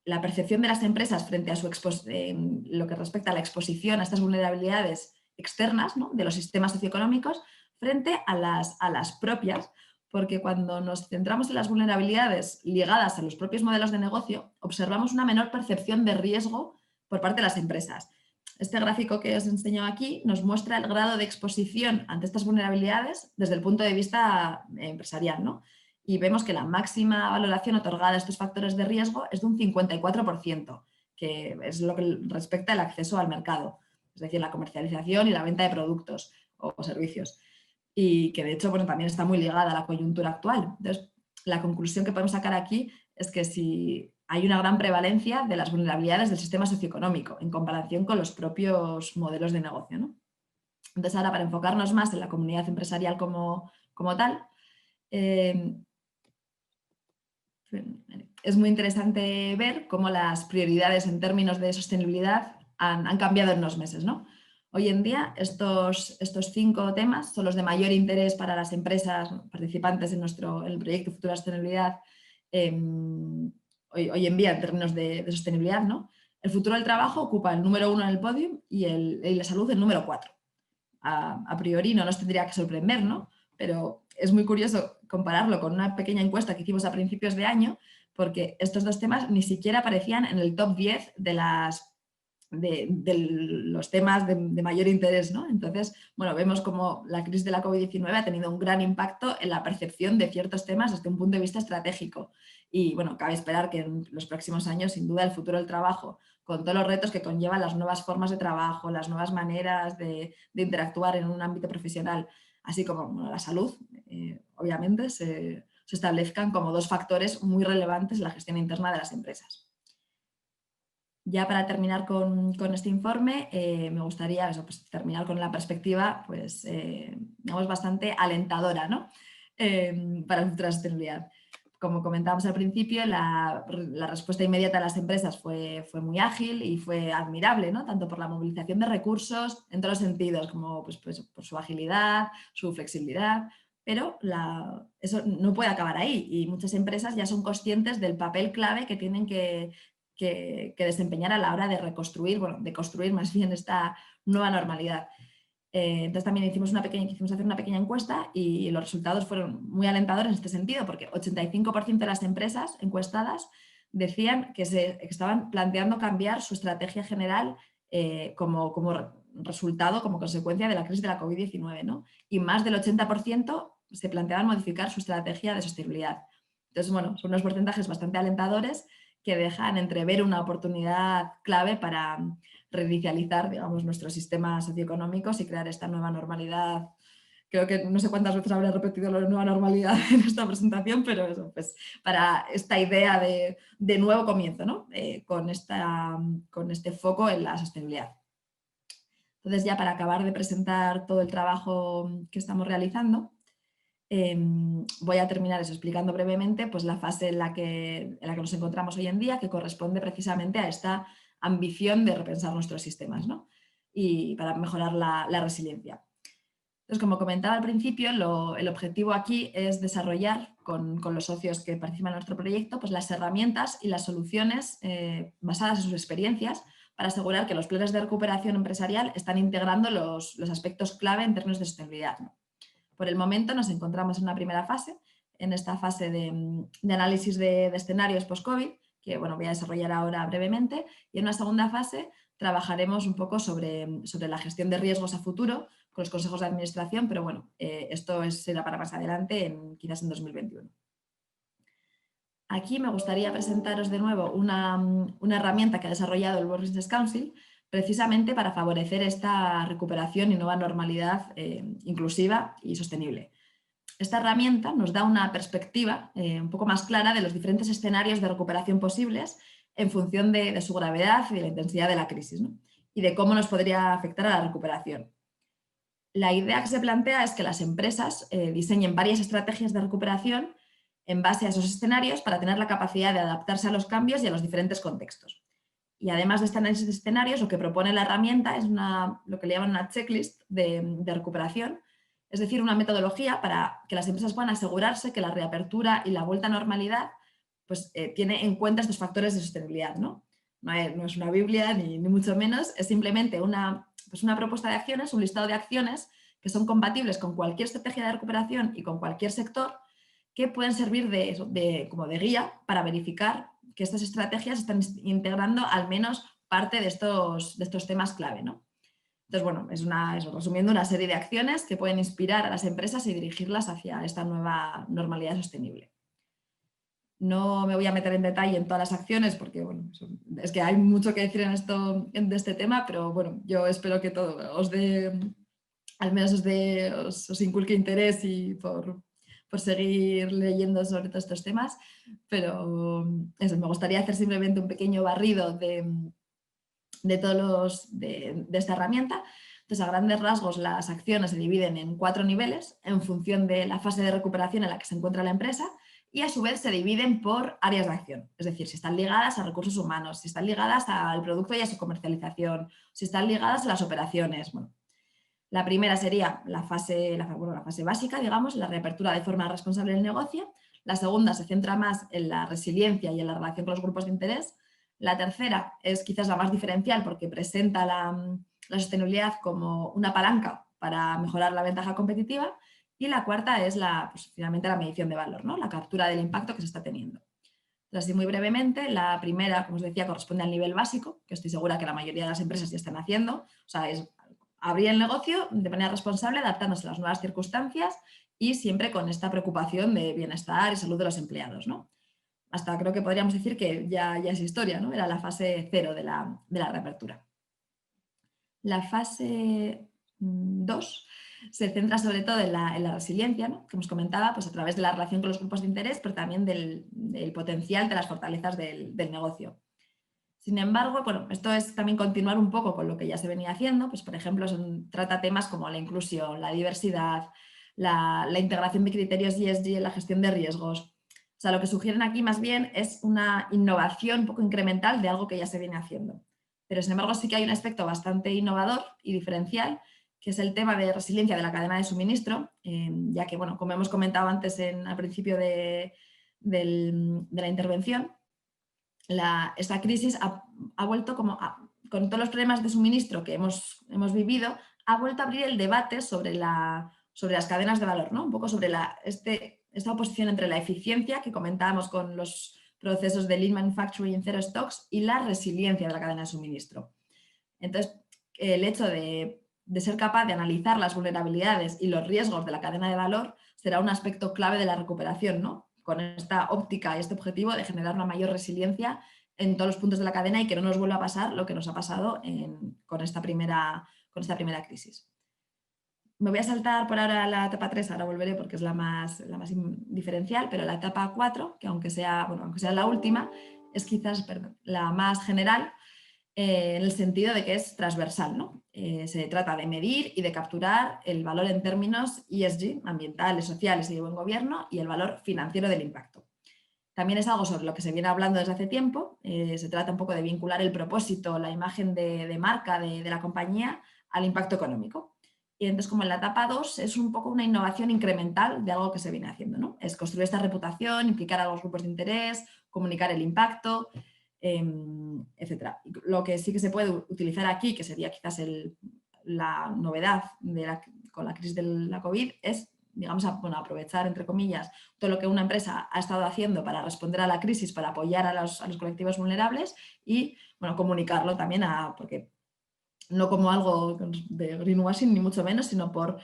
la percepción de las empresas frente a lo que respecta a la exposición a estas vulnerabilidades externas, ¿no?, de los sistemas socioeconómicos frente a las propias, porque cuando nos centramos en las vulnerabilidades ligadas a los propios modelos de negocio, observamos una menor percepción de riesgo por parte de las empresas. Este gráfico que os enseño aquí nos muestra el grado de exposición ante estas vulnerabilidades desde el punto de vista empresarial, ¿no? Y vemos que la máxima valoración otorgada a estos factores de riesgo es de un 54%, que es lo que respecta al acceso al mercado, es decir, la comercialización y la venta de productos o servicios. y que de hecho bueno, también está muy ligada a la coyuntura actual. Entonces, la conclusión que podemos sacar aquí es que si hay una gran prevalencia de las vulnerabilidades del sistema socioeconómico en comparación con los propios modelos de negocio, ¿no? Entonces, ahora para enfocarnos más en la comunidad empresarial como tal, es muy interesante ver cómo las prioridades en términos de sostenibilidad han cambiado en unos meses, ¿no? Hoy en día estos 5 temas son los de mayor interés para las empresas participantes en el proyecto Futura Sostenibilidad hoy en día en términos de sostenibilidad, ¿no? El futuro del trabajo ocupa el número 1 en el podio y la salud el número 4. A priori no nos tendría que sorprender, ¿no? Pero es muy curioso compararlo con una pequeña encuesta que hicimos a principios de año, porque estos 2 temas ni siquiera aparecían en el top 10 de los temas de mayor interés, ¿no? Entonces, bueno, vemos como la crisis de la COVID-19 ha tenido un gran impacto en la percepción de ciertos temas desde un punto de vista estratégico. Y bueno, cabe esperar que en los próximos años, sin duda, el futuro del trabajo, con todos los retos que conllevan las nuevas formas de trabajo, las nuevas maneras de interactuar en un ámbito profesional, así como bueno, la salud, obviamente, se establezcan como 2 factores muy relevantes en la gestión interna de las empresas. Ya para terminar con este informe, me gustaría pues, terminar con la perspectiva pues, digamos, bastante alentadora, ¿no? Para la futura sostenibilidad. Como comentábamos al principio, la respuesta inmediata de las empresas fue muy ágil y fue admirable, ¿no? Tanto por la movilización de recursos en todos los sentidos, como pues, por su agilidad, su flexibilidad, pero eso no puede acabar ahí y muchas empresas ya son conscientes del papel clave que tienen que desempeñar a la hora de reconstruir, bueno, de construir más bien esta nueva normalidad. Entonces también quisimos hacer una pequeña encuesta y los resultados fueron muy alentadores en este sentido, porque 85% de las empresas encuestadas decían que estaban planteando cambiar su estrategia general como resultado, como consecuencia de la crisis de la COVID-19, ¿no? Y más del 80% se planteaban modificar su estrategia de sostenibilidad. Entonces, bueno, son unos porcentajes bastante alentadores que dejan entrever una oportunidad clave para reinicializar, digamos, nuestros sistemas socioeconómicos y crear esta nueva normalidad. Creo que no sé cuántas veces habré repetido la nueva normalidad en esta presentación, pero eso, pues para esta idea de nuevo comienzo, ¿no? Con este foco en la sostenibilidad. Entonces, ya para acabar de presentar todo el trabajo que estamos realizando, voy a terminar eso explicando brevemente pues, la fase en la que nos encontramos hoy en día, que corresponde precisamente a esta ambición de repensar nuestros sistemas, ¿no? Y para mejorar la resiliencia. Entonces, como comentaba al principio, el objetivo aquí es desarrollar con los socios que participan en nuestro proyecto pues, las herramientas y las soluciones basadas en sus experiencias para asegurar que los planes de recuperación empresarial están integrando los aspectos clave en términos de sostenibilidad, ¿no? Por el momento nos encontramos en una primera fase, en esta fase de análisis de escenarios post-COVID, que bueno, voy a desarrollar ahora brevemente, y en una segunda fase trabajaremos un poco sobre la gestión de riesgos a futuro con los consejos de administración, pero bueno, esto será para más adelante, quizás en 2021. Aquí me gustaría presentaros de nuevo una herramienta que ha desarrollado el World Business Council precisamente para favorecer esta recuperación y nueva normalidad inclusiva y sostenible. Esta herramienta nos da una perspectiva un poco más clara de los diferentes escenarios de recuperación posibles en función de su gravedad y de la intensidad de la crisis, ¿no? Y de cómo nos podría afectar a la recuperación. La idea que se plantea es que las empresas diseñen varias estrategias de recuperación en base a esos escenarios para tener la capacidad de adaptarse a los cambios y a los diferentes contextos. Y además de este análisis de escenarios, lo que propone la herramienta es lo que le llaman una checklist de recuperación, es decir, una metodología para que las empresas puedan asegurarse que la reapertura y la vuelta a normalidad pues, tiene en cuenta estos factores de sostenibilidad, ¿no? No es una Biblia ni mucho menos, es simplemente una propuesta de acciones, un listado de acciones que son compatibles con cualquier estrategia de recuperación y con cualquier sector, que pueden servir como de guía para verificar que estas estrategias están integrando al menos parte de estos temas clave, ¿no? Entonces, bueno, resumiendo, una serie de acciones que pueden inspirar a las empresas y dirigirlas hacia esta nueva normalidad sostenible. No me voy a meter en detalle en todas las acciones porque, bueno, es que hay mucho que decir de este tema, pero bueno, yo espero que todo os dé al menos os inculque interés y por seguir leyendo sobre todos estos temas, pero eso, me gustaría hacer simplemente un pequeño barrido de todos de esta herramienta. Entonces, a grandes rasgos, las acciones se dividen en 4 niveles en función de la fase de recuperación en la que se encuentra la empresa y a su vez se dividen por áreas de acción. Es decir, si están ligadas a recursos humanos, si están ligadas al producto y a su comercialización, si están ligadas a las operaciones. Bueno, la primera sería la fase básica, digamos, la reapertura de forma responsable del negocio. La segunda se centra más en la resiliencia y en la relación con los grupos de interés. La tercera es quizás la más diferencial porque presenta la sostenibilidad como una palanca para mejorar la ventaja competitiva. Y la cuarta es finalmente la medición de valor, ¿no? La captura del impacto que se está teniendo. Entonces, así muy brevemente, la primera, como os decía, corresponde al nivel básico, que estoy segura que la mayoría de las empresas ya están haciendo. O sea, es abrir el negocio de manera responsable, adaptándose a las nuevas circunstancias y siempre con esta preocupación de bienestar y salud de los empleados, ¿no? Hasta creo que podríamos decir que ya es historia, ¿no? Era la fase 0 de la reapertura. La fase 2 se centra sobre todo en la resiliencia, ¿no? Que hemos comentado, pues a través de la relación con los grupos de interés, pero también del potencial de las fortalezas del negocio. Sin embargo, bueno, esto es también continuar un poco con lo que ya se venía haciendo, pues por ejemplo, trata temas como la inclusión, la diversidad, la integración de criterios ESG en la gestión de riesgos. O sea, lo que sugieren aquí más bien es una innovación un poco incremental de algo que ya se viene haciendo. Pero sin embargo sí que hay un aspecto bastante innovador y diferencial, que es el tema de resiliencia de la cadena de suministro, ya que, bueno, como hemos comentado antes al principio de la intervención, esta crisis ha vuelto con todos los problemas de suministro que hemos vivido, ha vuelto a abrir el debate sobre las cadenas de valor, ¿no? Un poco sobre esta oposición entre la eficiencia que comentábamos con los procesos de Lean Manufacturing, Zero Stocks y la resiliencia de la cadena de suministro. Entonces, el hecho de ser capaz de analizar las vulnerabilidades y los riesgos de la cadena de valor será un aspecto clave de la recuperación, ¿no? Con esta óptica y este objetivo de generar una mayor resiliencia en todos los puntos de la cadena y que no nos vuelva a pasar lo que nos ha pasado con esta primera crisis. Me voy a saltar por ahora a la etapa 3, ahora volveré porque es la más diferencial, pero la etapa 4, que aunque sea la última, es quizás la más general, en el sentido de que es transversal, ¿no? Se trata de medir y de capturar el valor en términos ESG, ambientales, sociales y de buen gobierno, y el valor financiero del impacto. También es algo sobre lo que se viene hablando desde hace tiempo. Se trata un poco de vincular el propósito, la imagen de marca de la compañía al impacto económico. Y entonces, como en la etapa 2, es un poco una innovación incremental de algo que se viene haciendo, ¿no? Es construir esta reputación, implicar a los grupos de interés, comunicar el impacto, etc. Lo que sí que se puede utilizar aquí, que sería quizás la novedad con la crisis de la COVID, es, digamos, aprovechar, entre comillas, todo lo que una empresa ha estado haciendo para responder a la crisis, para apoyar a los colectivos vulnerables y, bueno, comunicarlo también porque no como algo de greenwashing, ni mucho menos, sino por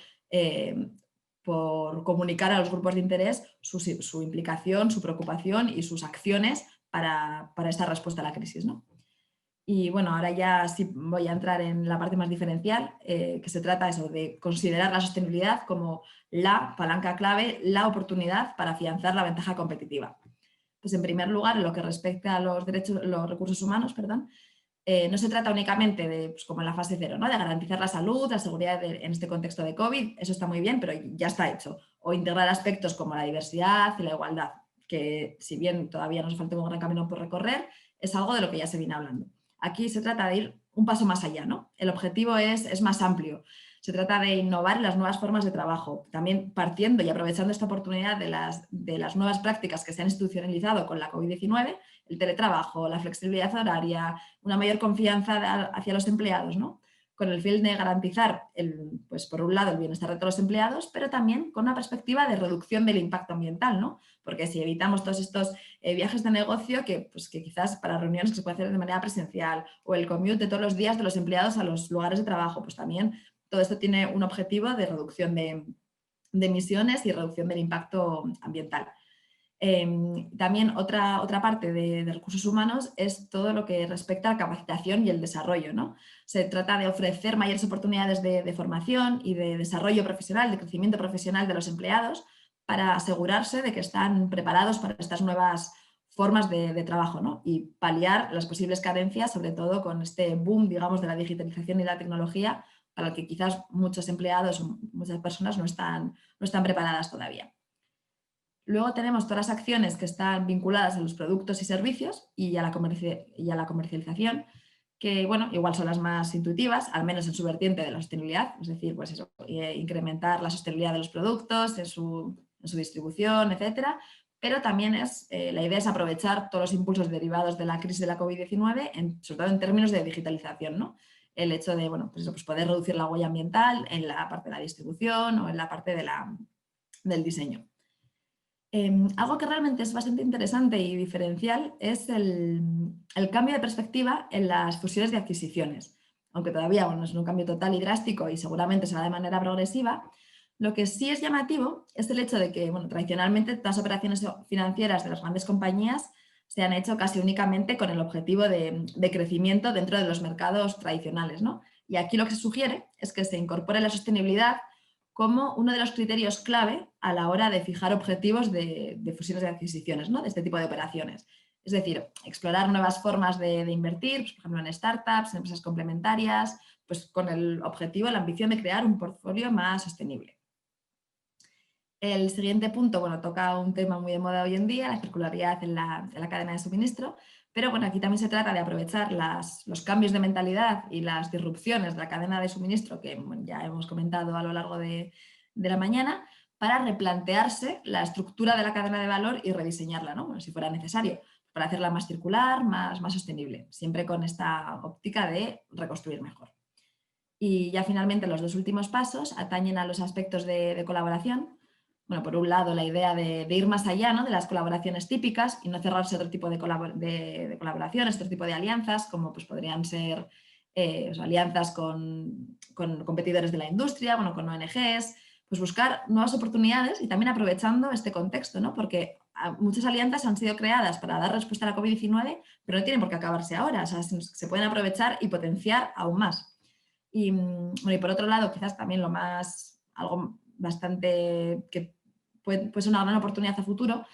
comunicar a los grupos de interés su implicación, su preocupación y sus acciones para esta respuesta a la crisis, ¿no? Y bueno, ahora ya sí voy a entrar en la parte más diferencial, que se trata de considerar la sostenibilidad como la palanca clave, la oportunidad para afianzar la ventaja competitiva. Pues en primer lugar, en lo que respecta a los recursos humanos, no se trata únicamente de, pues como en la fase 0, ¿no? De garantizar la salud, la seguridad en este contexto de COVID, eso está muy bien, pero ya está hecho. O integrar aspectos como la diversidad y la igualdad, que si bien todavía nos falta un gran camino por recorrer, es algo de lo que ya se viene hablando. Aquí se trata de ir un paso más allá, ¿no? El objetivo es más amplio. Se trata de innovar en las nuevas formas de trabajo, también partiendo y aprovechando esta oportunidad de las nuevas prácticas que se han institucionalizado con la COVID-19, el teletrabajo, la flexibilidad horaria, una mayor confianza hacia los empleados, ¿no? Con el fin de garantizar, pues por un lado, el bienestar de todos los empleados, pero también con una perspectiva de reducción del impacto ambiental, ¿no? Porque si evitamos todos estos viajes de negocio que quizás para reuniones que se puede hacer de manera presencial o el commute de todos los días de los empleados a los lugares de trabajo, pues también todo esto tiene un objetivo de reducción de emisiones y reducción del impacto ambiental. También otra parte de recursos humanos es todo lo que respecta a la capacitación y el desarrollo, ¿no? Se trata de ofrecer mayores oportunidades de formación y de desarrollo profesional, de crecimiento profesional de los empleados para asegurarse de que están preparados para estas nuevas formas de trabajo, ¿no? Y paliar las posibles carencias, sobre todo con este boom, digamos, de la digitalización y la tecnología, para el que quizás muchos empleados o muchas personas no están preparadas todavía. Luego tenemos todas las acciones que están vinculadas a los productos y servicios y a la comercialización, que bueno, igual son las más intuitivas, al menos en su vertiente de la sostenibilidad, es decir, pues eso, incrementar la sostenibilidad de los productos en su distribución, etcétera. Pero también la idea es aprovechar todos los impulsos derivados de la crisis de la COVID-19, sobre todo en términos de digitalización, ¿no? El hecho de bueno, pues eso, pues poder reducir la huella ambiental en la parte de la distribución o en la parte del diseño. Algo que realmente es bastante interesante y diferencial es el cambio de perspectiva en las fusiones de adquisiciones. Aunque todavía bueno, es un cambio total y drástico y seguramente será de manera progresiva, lo que sí es llamativo es el hecho de que bueno, tradicionalmente todas las operaciones financieras de las grandes compañías se han hecho casi únicamente con el objetivo de crecimiento dentro de los mercados tradicionales, ¿no? Y aquí lo que se sugiere es que se incorpore la sostenibilidad como uno de los criterios clave a la hora de fijar objetivos de fusiones de adquisiciones, ¿no? De este tipo de operaciones. Es decir, explorar nuevas formas de invertir, pues, por ejemplo, en startups, en empresas complementarias, pues con el objetivo, la ambición de crear un portfolio más sostenible. El siguiente punto, bueno, toca un tema muy de moda hoy en día, la circularidad en la cadena de suministro, pero bueno, aquí también se trata de aprovechar los cambios de mentalidad y las disrupciones de la cadena de suministro que bueno, ya hemos comentado a lo largo de la mañana para replantearse la estructura de la cadena de valor y rediseñarla, ¿no? Bueno, si fuera necesario, para hacerla más circular, más sostenible, siempre con esta óptica de reconstruir mejor. Y ya finalmente los dos últimos pasos atañen a los aspectos de colaboración. Bueno, por un lado, la idea de ir más allá, ¿no? De las colaboraciones típicas y no cerrarse a otro tipo de colaboraciones, otro tipo de alianzas, como pues, podrían ser alianzas con competidores de la industria, bueno, con ONGs, pues buscar nuevas oportunidades y también aprovechando este contexto, ¿no? Porque muchas alianzas han sido creadas para dar respuesta a la COVID-19, pero no tienen por qué acabarse ahora, o sea, se pueden aprovechar y potenciar aún más. Y, bueno, y por otro lado, quizás también algo bastante que puede ser una gran oportunidad a futuro,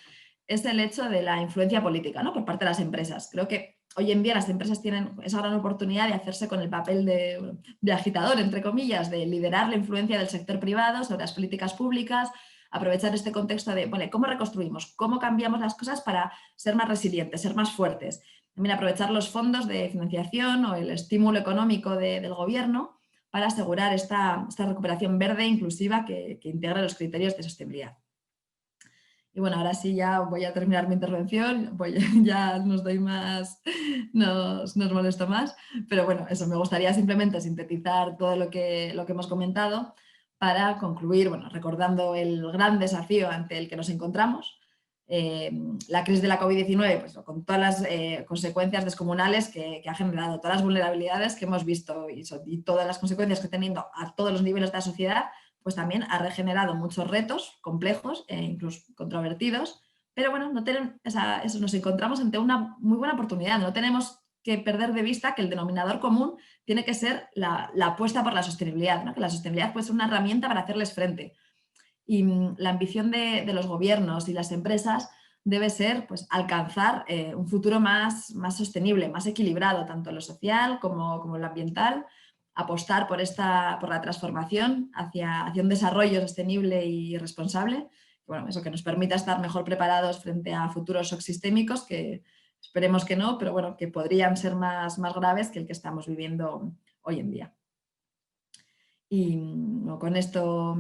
es el hecho de la influencia política, ¿no? Por parte de las empresas. Creo que hoy en día las empresas tienen esa gran oportunidad de hacerse con el papel de agitador, entre comillas, de liderar la influencia del sector privado sobre las políticas públicas, aprovechar este contexto de, bueno, ¿cómo reconstruimos? ¿Cómo cambiamos las cosas para ser más resilientes, ser más fuertes? También aprovechar los fondos de financiación o el estímulo económico del gobierno para asegurar esta recuperación verde inclusiva que integre los criterios de sostenibilidad. Y bueno, ahora sí ya voy a terminar mi intervención, ya nos molesto más, pero bueno, eso, me gustaría simplemente sintetizar todo lo que hemos comentado para concluir, bueno, recordando el gran desafío ante el que nos encontramos, la crisis de la COVID-19, pues, con todas las consecuencias descomunales que ha generado, todas las vulnerabilidades que hemos visto y todas las consecuencias que ha tenido a todos los niveles de la sociedad, pues también ha regenerado muchos retos complejos e incluso controvertidos, pero bueno, nos encontramos ante una muy buena oportunidad. No tenemos que perder de vista que el denominador común tiene que ser la apuesta por la sostenibilidad, ¿no? Que la sostenibilidad puede ser una herramienta para hacerles frente. Y la ambición de los gobiernos y las empresas debe ser pues, alcanzar un futuro más sostenible, más equilibrado, tanto en lo social como en lo ambiental, apostar por la transformación hacia un desarrollo sostenible y responsable, bueno, eso que nos permita estar mejor preparados frente a futuros subsistémicos que esperemos que no, pero bueno, que podrían ser más graves que el que estamos viviendo hoy en día. Y bueno, con esto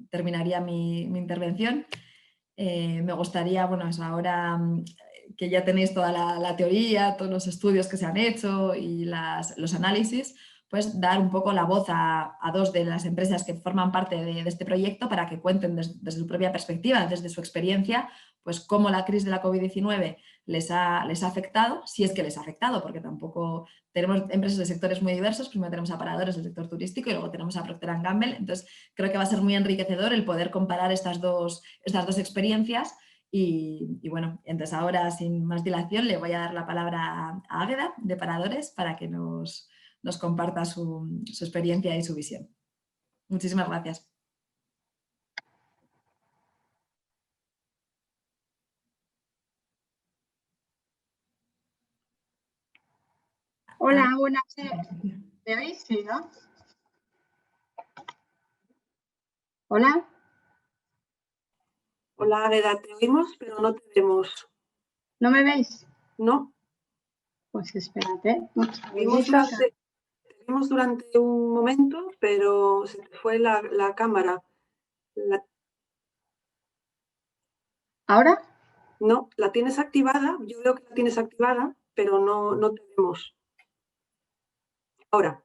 terminaría mi intervención. Me gustaría, bueno, ahora que ya tenéis toda la teoría, todos los estudios que se han hecho y los análisis, pues dar un poco la voz a dos de las empresas que forman parte de este proyecto para que cuenten desde su propia perspectiva, desde su experiencia, pues cómo la crisis de la COVID-19 les ha afectado, si es que les ha afectado, porque tampoco tenemos empresas de sectores muy diversos. Primero tenemos a paradores del sector turístico y luego tenemos a Procter & Gamble. Entonces, creo que va a ser muy enriquecedor el poder comparar estas dos experiencias. Y bueno, entonces ahora, sin más dilación, le voy a dar la palabra a Águeda, de Paradores, para que nos comparta su experiencia y su visión. Muchísimas gracias. Hola, buenas noches. ¿Me oís? Sí, ¿no? Hola. Hola, Águeda, te oímos, pero no te vemos. ¿No me veis? No. Pues espérate. Te vimos durante un momento, pero se te fue la cámara. ¿Ahora? No, la tienes activada. Yo veo que la tienes activada, pero no te vemos. Ahora.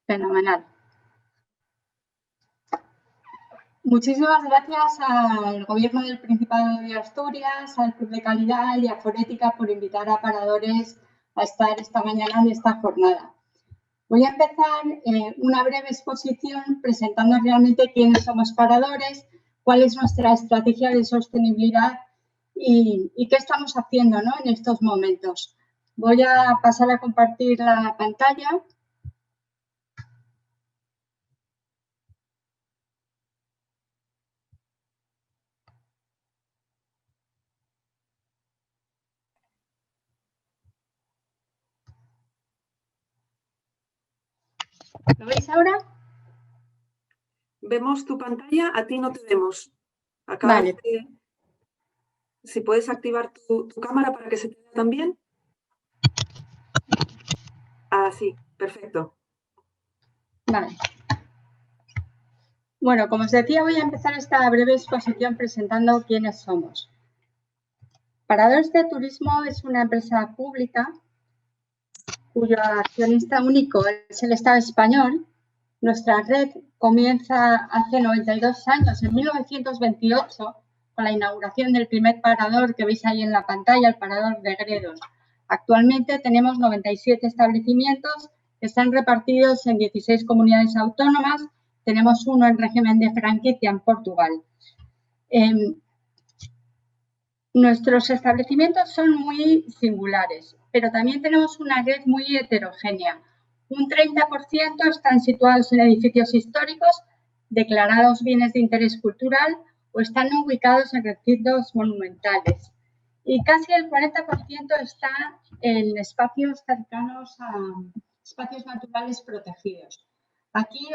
Fenomenal. Muchísimas gracias al Gobierno del Principado de Asturias, al Club de Calidad y a Forética por invitar a Paradores a estar esta mañana en esta jornada. Voy a empezar una breve exposición presentando realmente quiénes somos Paradores, cuál es nuestra estrategia de sostenibilidad y qué estamos haciendo, ¿no?, en estos momentos. Voy a pasar a compartir la pantalla. ¿Lo veis ahora? Vemos tu pantalla, a ti no te vemos. Vale. Si puedes activar tu cámara para que se te vea también. Ah, sí, perfecto. Vale. Bueno, como os decía, voy a empezar esta breve exposición presentando quiénes somos. Paradores de Turismo es una empresa pública cuyo accionista único es el Estado español. Nuestra red comienza hace 92 años, en 1928, con la inauguración del primer parador que veis ahí en la pantalla, el parador de Gredos. Actualmente tenemos 97 establecimientos que están repartidos en 16 comunidades autónomas. Tenemos uno en régimen de franquicia en Portugal. Nuestros establecimientos son muy singulares, pero también tenemos una red muy heterogénea. Un 30% están situados en edificios históricos, declarados bienes de interés cultural o están ubicados en recintos monumentales. Y casi el 40% está en espacios cercanos a espacios naturales protegidos. Aquí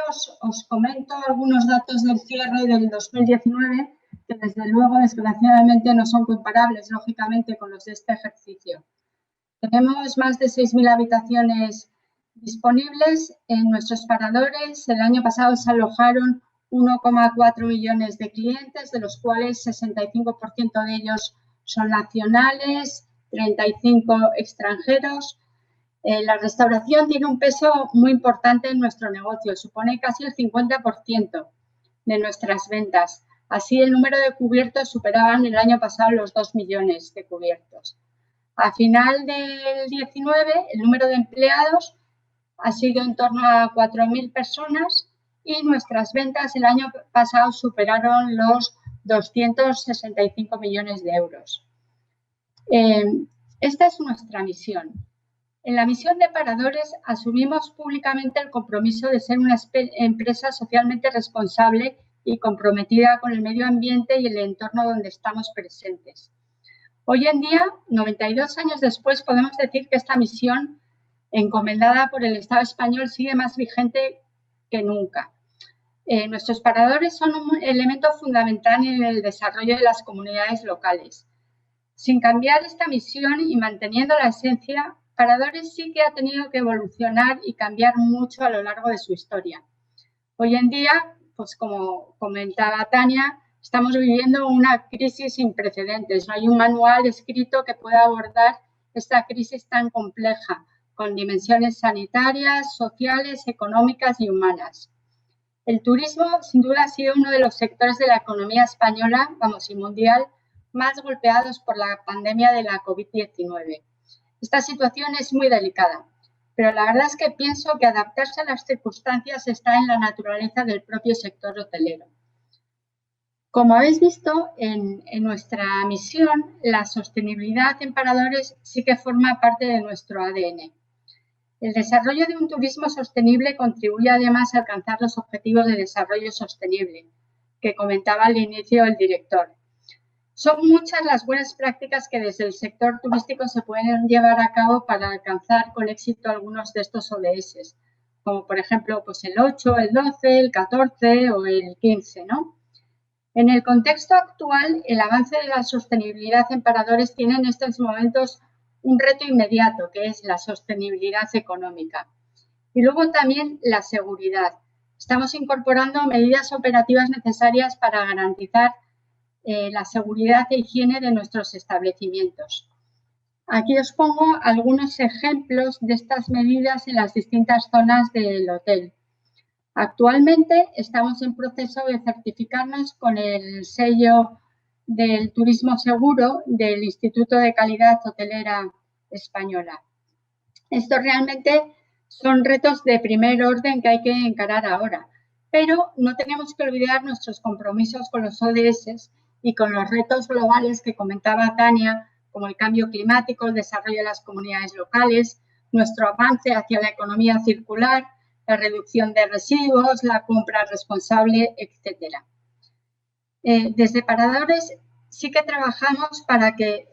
os comento algunos datos del cierre del 2019 que desde luego, desgraciadamente, no son comparables, lógicamente, con los de este ejercicio. Tenemos más de 6.000 habitaciones disponibles en nuestros paradores. El año pasado se alojaron 1,4 millones de clientes, de los cuales 65% de ellos son nacionales, 35 extranjeros. La restauración tiene un peso muy importante en nuestro negocio, supone casi el 50% de nuestras ventas. Así, el número de cubiertos superaban el año pasado los 2 millones de cubiertos. A final del 19, el número de empleados ha sido en torno a 4.000 personas y nuestras ventas el año pasado superaron los 265 millones de euros. Esta es nuestra misión. En la misión de Paradores asumimos públicamente el compromiso de ser una empresa socialmente responsable y comprometida con el medio ambiente y el entorno donde estamos presentes. Hoy en día, 92 años después, podemos decir que esta misión, encomendada por el Estado español, sigue más vigente que nunca. Nuestros paradores son un elemento fundamental en el desarrollo de las comunidades locales. Sin cambiar esta misión y manteniendo la esencia, Paradores sí que ha tenido que evolucionar y cambiar mucho a lo largo de su historia. Hoy en día, pues como comentaba Tania, estamos viviendo una crisis sin precedentes. No hay un manual escrito que pueda abordar esta crisis tan compleja, con dimensiones sanitarias, sociales, económicas y humanas. El turismo, sin duda, ha sido uno de los sectores de la economía española, y mundial, más golpeados por la pandemia de la COVID-19. Esta situación es muy delicada, pero la verdad es que pienso que adaptarse a las circunstancias está en la naturaleza del propio sector hotelero. Como habéis visto, en nuestra misión, la sostenibilidad en paradores sí que forma parte de nuestro ADN. El desarrollo de un turismo sostenible contribuye además a alcanzar los objetivos de desarrollo sostenible, que comentaba al inicio el director. Son muchas las buenas prácticas que desde el sector turístico se pueden llevar a cabo para alcanzar con éxito algunos de estos ODS, como por ejemplo pues el 8, el 12, el 14 o el 15, ¿no? En el contexto actual, el avance de la sostenibilidad en paradores tiene en estos momentos un reto inmediato, que es la sostenibilidad económica. Y luego también la seguridad. Estamos incorporando medidas operativas necesarias para garantizar la seguridad e higiene de nuestros establecimientos. Aquí os pongo algunos ejemplos de estas medidas en las distintas zonas del hotel. Actualmente estamos en proceso de certificarnos con el sello del turismo seguro del Instituto de Calidad Hotelera Española. Estos realmente son retos de primer orden que hay que encarar ahora, pero no tenemos que olvidar nuestros compromisos con los ODS y con los retos globales que comentaba Tania, como el cambio climático, el desarrollo de las comunidades locales, nuestro avance hacia la economía circular, la reducción de residuos, la compra responsable, etc. Desde Paradores sí que trabajamos para que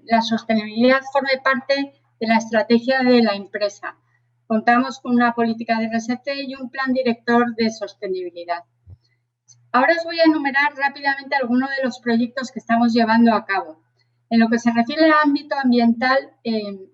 la sostenibilidad forme parte de la estrategia de la empresa. Contamos con una política de RSC y un plan director de sostenibilidad. Ahora os voy a enumerar rápidamente algunos de los proyectos que estamos llevando a cabo. En lo que se refiere al ámbito ambiental,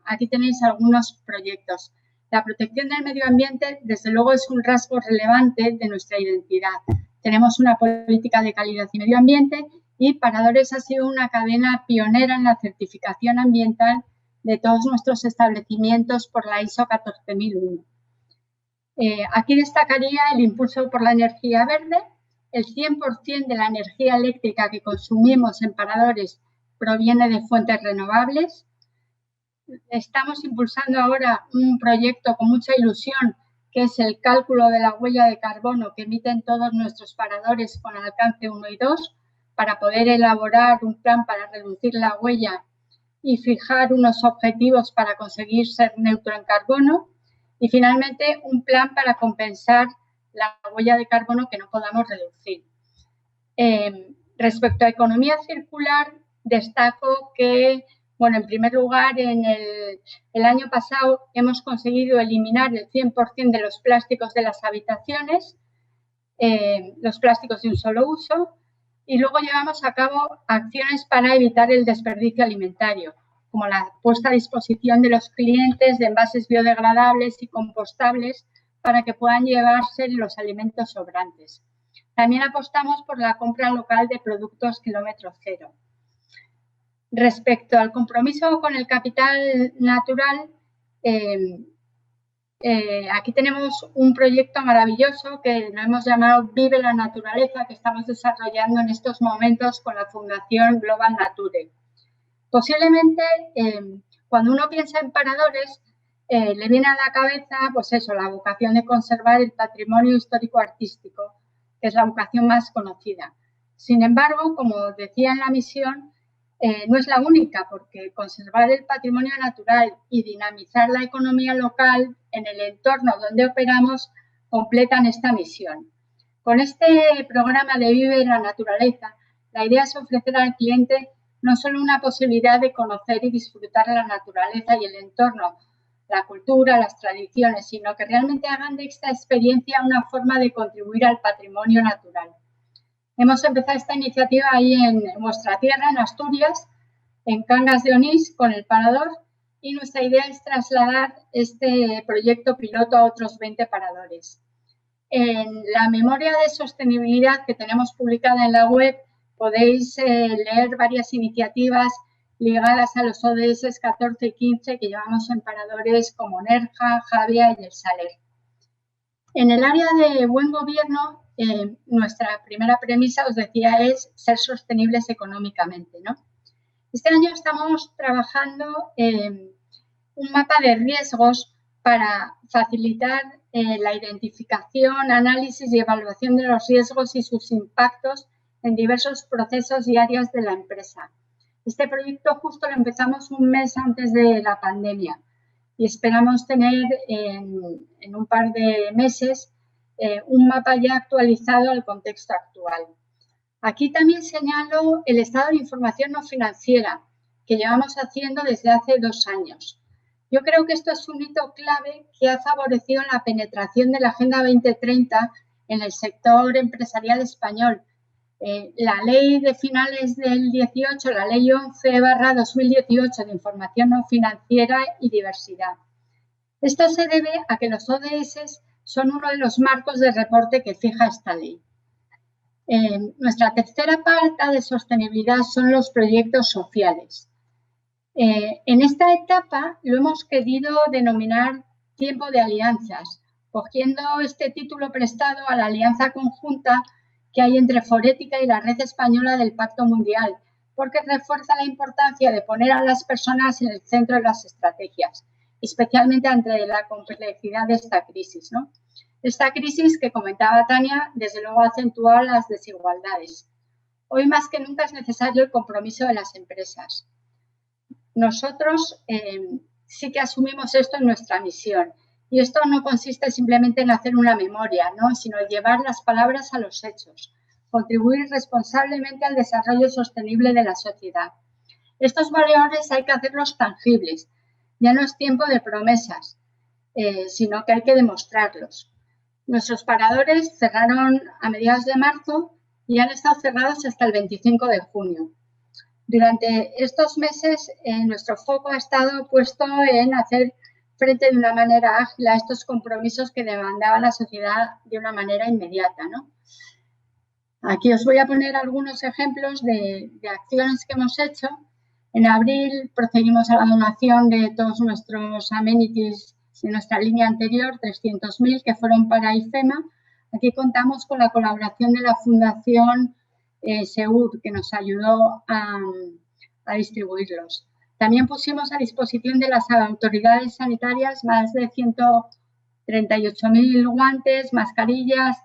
aquí tenéis algunos proyectos. La protección del medio ambiente, desde luego, es un rasgo relevante de nuestra identidad. Tenemos una política de calidad y medio ambiente y Paradores ha sido una cadena pionera en la certificación ambiental de todos nuestros establecimientos por la ISO 14001. Aquí destacaría el impulso por la energía verde. El 100% de la energía eléctrica que consumimos en Paradores proviene de fuentes renovables. Estamos impulsando ahora un proyecto con mucha ilusión, que es el cálculo de la huella de carbono que emiten todos nuestros paradores con alcance 1 y 2, para poder elaborar un plan para reducir la huella y fijar unos objetivos para conseguir ser neutro en carbono. Y finalmente, un plan para compensar la huella de carbono que no podamos reducir. Respecto a economía circular, destaco que, bueno, en primer lugar, en el año pasado hemos conseguido eliminar el 100% de los plásticos de las habitaciones, los plásticos de un solo uso, y luego llevamos a cabo acciones para evitar el desperdicio alimentario, como la puesta a disposición de los clientes de envases biodegradables y compostables para que puedan llevarse los alimentos sobrantes. También apostamos por la compra local de productos kilómetro cero. Respecto al compromiso con el capital natural, aquí tenemos un proyecto maravilloso que lo hemos llamado Vive la Naturaleza, que estamos desarrollando en estos momentos con la Fundación Global Nature. Posiblemente, cuando uno piensa en Paradores, le viene a la cabeza, pues eso, la vocación de conservar el patrimonio histórico-artístico, que es la vocación más conocida. Sin embargo, como decía en la misión, no es la única, porque conservar el patrimonio natural y dinamizar la economía local en el entorno donde operamos completan esta misión. Con este programa de Vive la Naturaleza, la idea es ofrecer al cliente no solo una posibilidad de conocer y disfrutar la naturaleza y el entorno, la cultura, las tradiciones, sino que realmente hagan de esta experiencia una forma de contribuir al patrimonio natural. Hemos empezado esta iniciativa ahí en vuestra tierra, en Asturias, en Cangas de Onís, con el Parador, y nuestra idea es trasladar este proyecto piloto a otros 20 paradores. En la memoria de sostenibilidad que tenemos publicada en la web podéis leer varias iniciativas ligadas a los ODS 14 y 15 que llevamos en paradores como Nerja, Javia y El Saler. En el área de buen gobierno, nuestra primera premisa, os decía, es ser sostenibles económicamente, ¿no? Este año estamos trabajando en un mapa de riesgos para facilitar la identificación, análisis y evaluación de los riesgos y sus impactos en diversos procesos y áreas de la empresa. Este proyecto justo lo empezamos un mes antes de la pandemia y esperamos tener en un par de meses un mapa ya actualizado al contexto actual. Aquí también señalo el estado de información no financiera que llevamos haciendo desde hace 2 años. Yo creo que esto es un hito clave que ha favorecido la penetración de la Agenda 2030 en el sector empresarial español. La ley de finales del 18, la ley 11/2018 de información no financiera y diversidad. Esto se debe a que los ODS son uno de los marcos de reporte que fija esta ley. Nuestra tercera pata de sostenibilidad son los proyectos sociales. En esta etapa lo hemos querido denominar tiempo de alianzas, cogiendo este título prestado a la alianza conjunta que hay entre Forética y la Red Española del Pacto Mundial, porque refuerza la importancia de poner a las personas en el centro de las estrategias, especialmente ante la complejidad de esta crisis, ¿no? Esta crisis que comentaba Tania, desde luego ha acentuado las desigualdades. Hoy más que nunca es necesario el compromiso de las empresas. Nosotros sí que asumimos esto en nuestra misión y esto no consiste simplemente en hacer una memoria, ¿no?, sino en llevar las palabras a los hechos, contribuir responsablemente al desarrollo sostenible de la sociedad. Estos valores hay que hacerlos tangibles. Ya no es tiempo de promesas, sino que hay que demostrarlos. Nuestros paradores cerraron a mediados de marzo y han estado cerrados hasta el 25 de junio. Durante estos meses, nuestro foco ha estado puesto en hacer frente de una manera ágil a estos compromisos que demandaba la sociedad de una manera inmediata, ¿no? Aquí os voy a poner algunos ejemplos de acciones que hemos hecho. En abril procedimos a la donación de todos nuestros amenities de nuestra línea anterior, 300.000, que fueron para IFEMA. Aquí contamos con la colaboración de la Fundación Seur, que nos ayudó a distribuirlos. También pusimos a disposición de las autoridades sanitarias más de 138.000 guantes, mascarillas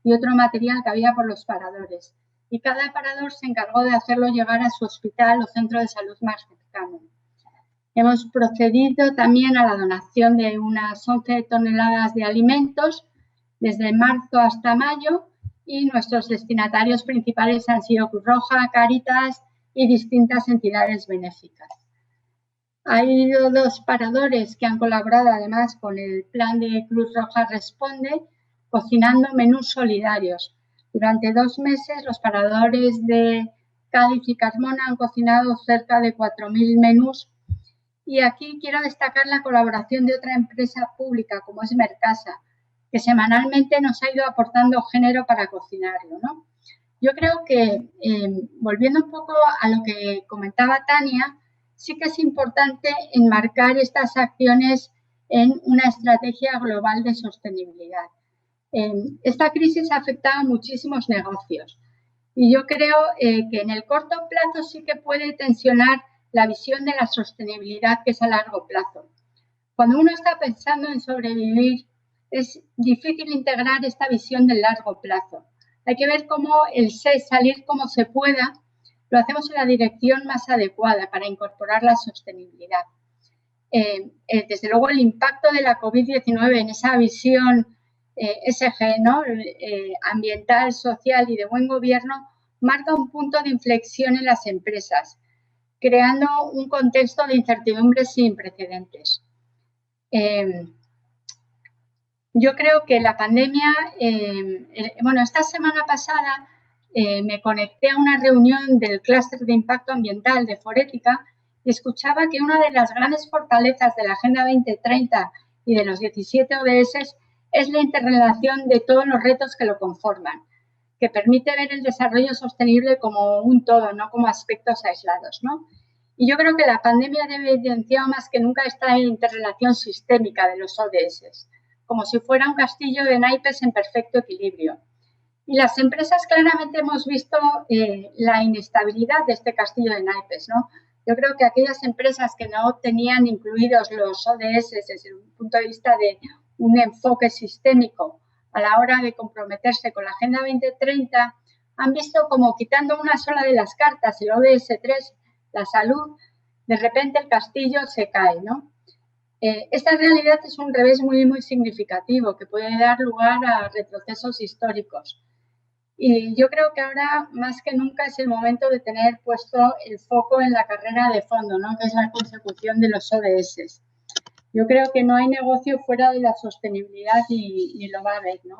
y otro material que había por los paradores. Y cada parador se encargó de hacerlo llegar a su hospital o centro de salud más cercano. Hemos procedido también a la donación de unas 11 toneladas de alimentos desde marzo hasta mayo y nuestros destinatarios principales han sido Cruz Roja, Cáritas y distintas entidades benéficas. Ha habido 2 paradores que han colaborado además con el plan de Cruz Roja Responde, cocinando menús solidarios. Durante 2 meses los paradores de Cádiz y Carmona han cocinado cerca de 4.000 menús y aquí quiero destacar la colaboración de otra empresa pública como es Mercasa, que semanalmente nos ha ido aportando género para cocinarlo, ¿no? Yo creo que, volviendo un poco a lo que comentaba Tania, sí que es importante enmarcar estas acciones en una estrategia global de sostenibilidad. Esta crisis ha afectado a muchísimos negocios y yo creo que en el corto plazo sí que puede tensionar la visión de la sostenibilidad, que es a largo plazo. Cuando uno está pensando en sobrevivir, es difícil integrar esta visión del largo plazo. Hay que ver cómo el salir como se pueda, lo hacemos en la dirección más adecuada para incorporar la sostenibilidad. Desde luego, el impacto de la COVID-19 en esa visión SG, ¿no?, ambiental, social y de buen gobierno, marca un punto de inflexión en las empresas, creando un contexto de incertidumbre sin precedentes. Yo creo que la pandemia, esta semana pasada me conecté a una reunión del clúster de impacto ambiental de Forética y escuchaba que una de las grandes fortalezas de la Agenda 2030 y de los 17 ODS es la interrelación de todos los retos que lo conforman, que permite ver el desarrollo sostenible como un todo, no como aspectos aislados, ¿no? Y yo creo que la pandemia debe evidenciar más que nunca esta interrelación sistémica de los ODS, como si fuera un castillo de naipes en perfecto equilibrio. Y las empresas claramente hemos visto la inestabilidad de este castillo de naipes, ¿no? Yo creo que aquellas empresas que no tenían incluidos los ODS desde un punto de vista de un enfoque sistémico a la hora de comprometerse con la Agenda 2030, han visto como quitando una sola de las cartas, el ODS 3, la salud, de repente el castillo se cae, ¿no? Esta realidad es un revés muy, muy significativo que puede dar lugar a retrocesos históricos. Y yo creo que ahora, más que nunca, es el momento de tener puesto el foco en la carrera de fondo, ¿no? Que es la consecución de los ODS. Yo creo que no hay negocio fuera de la sostenibilidad y lo va a haber, ¿no?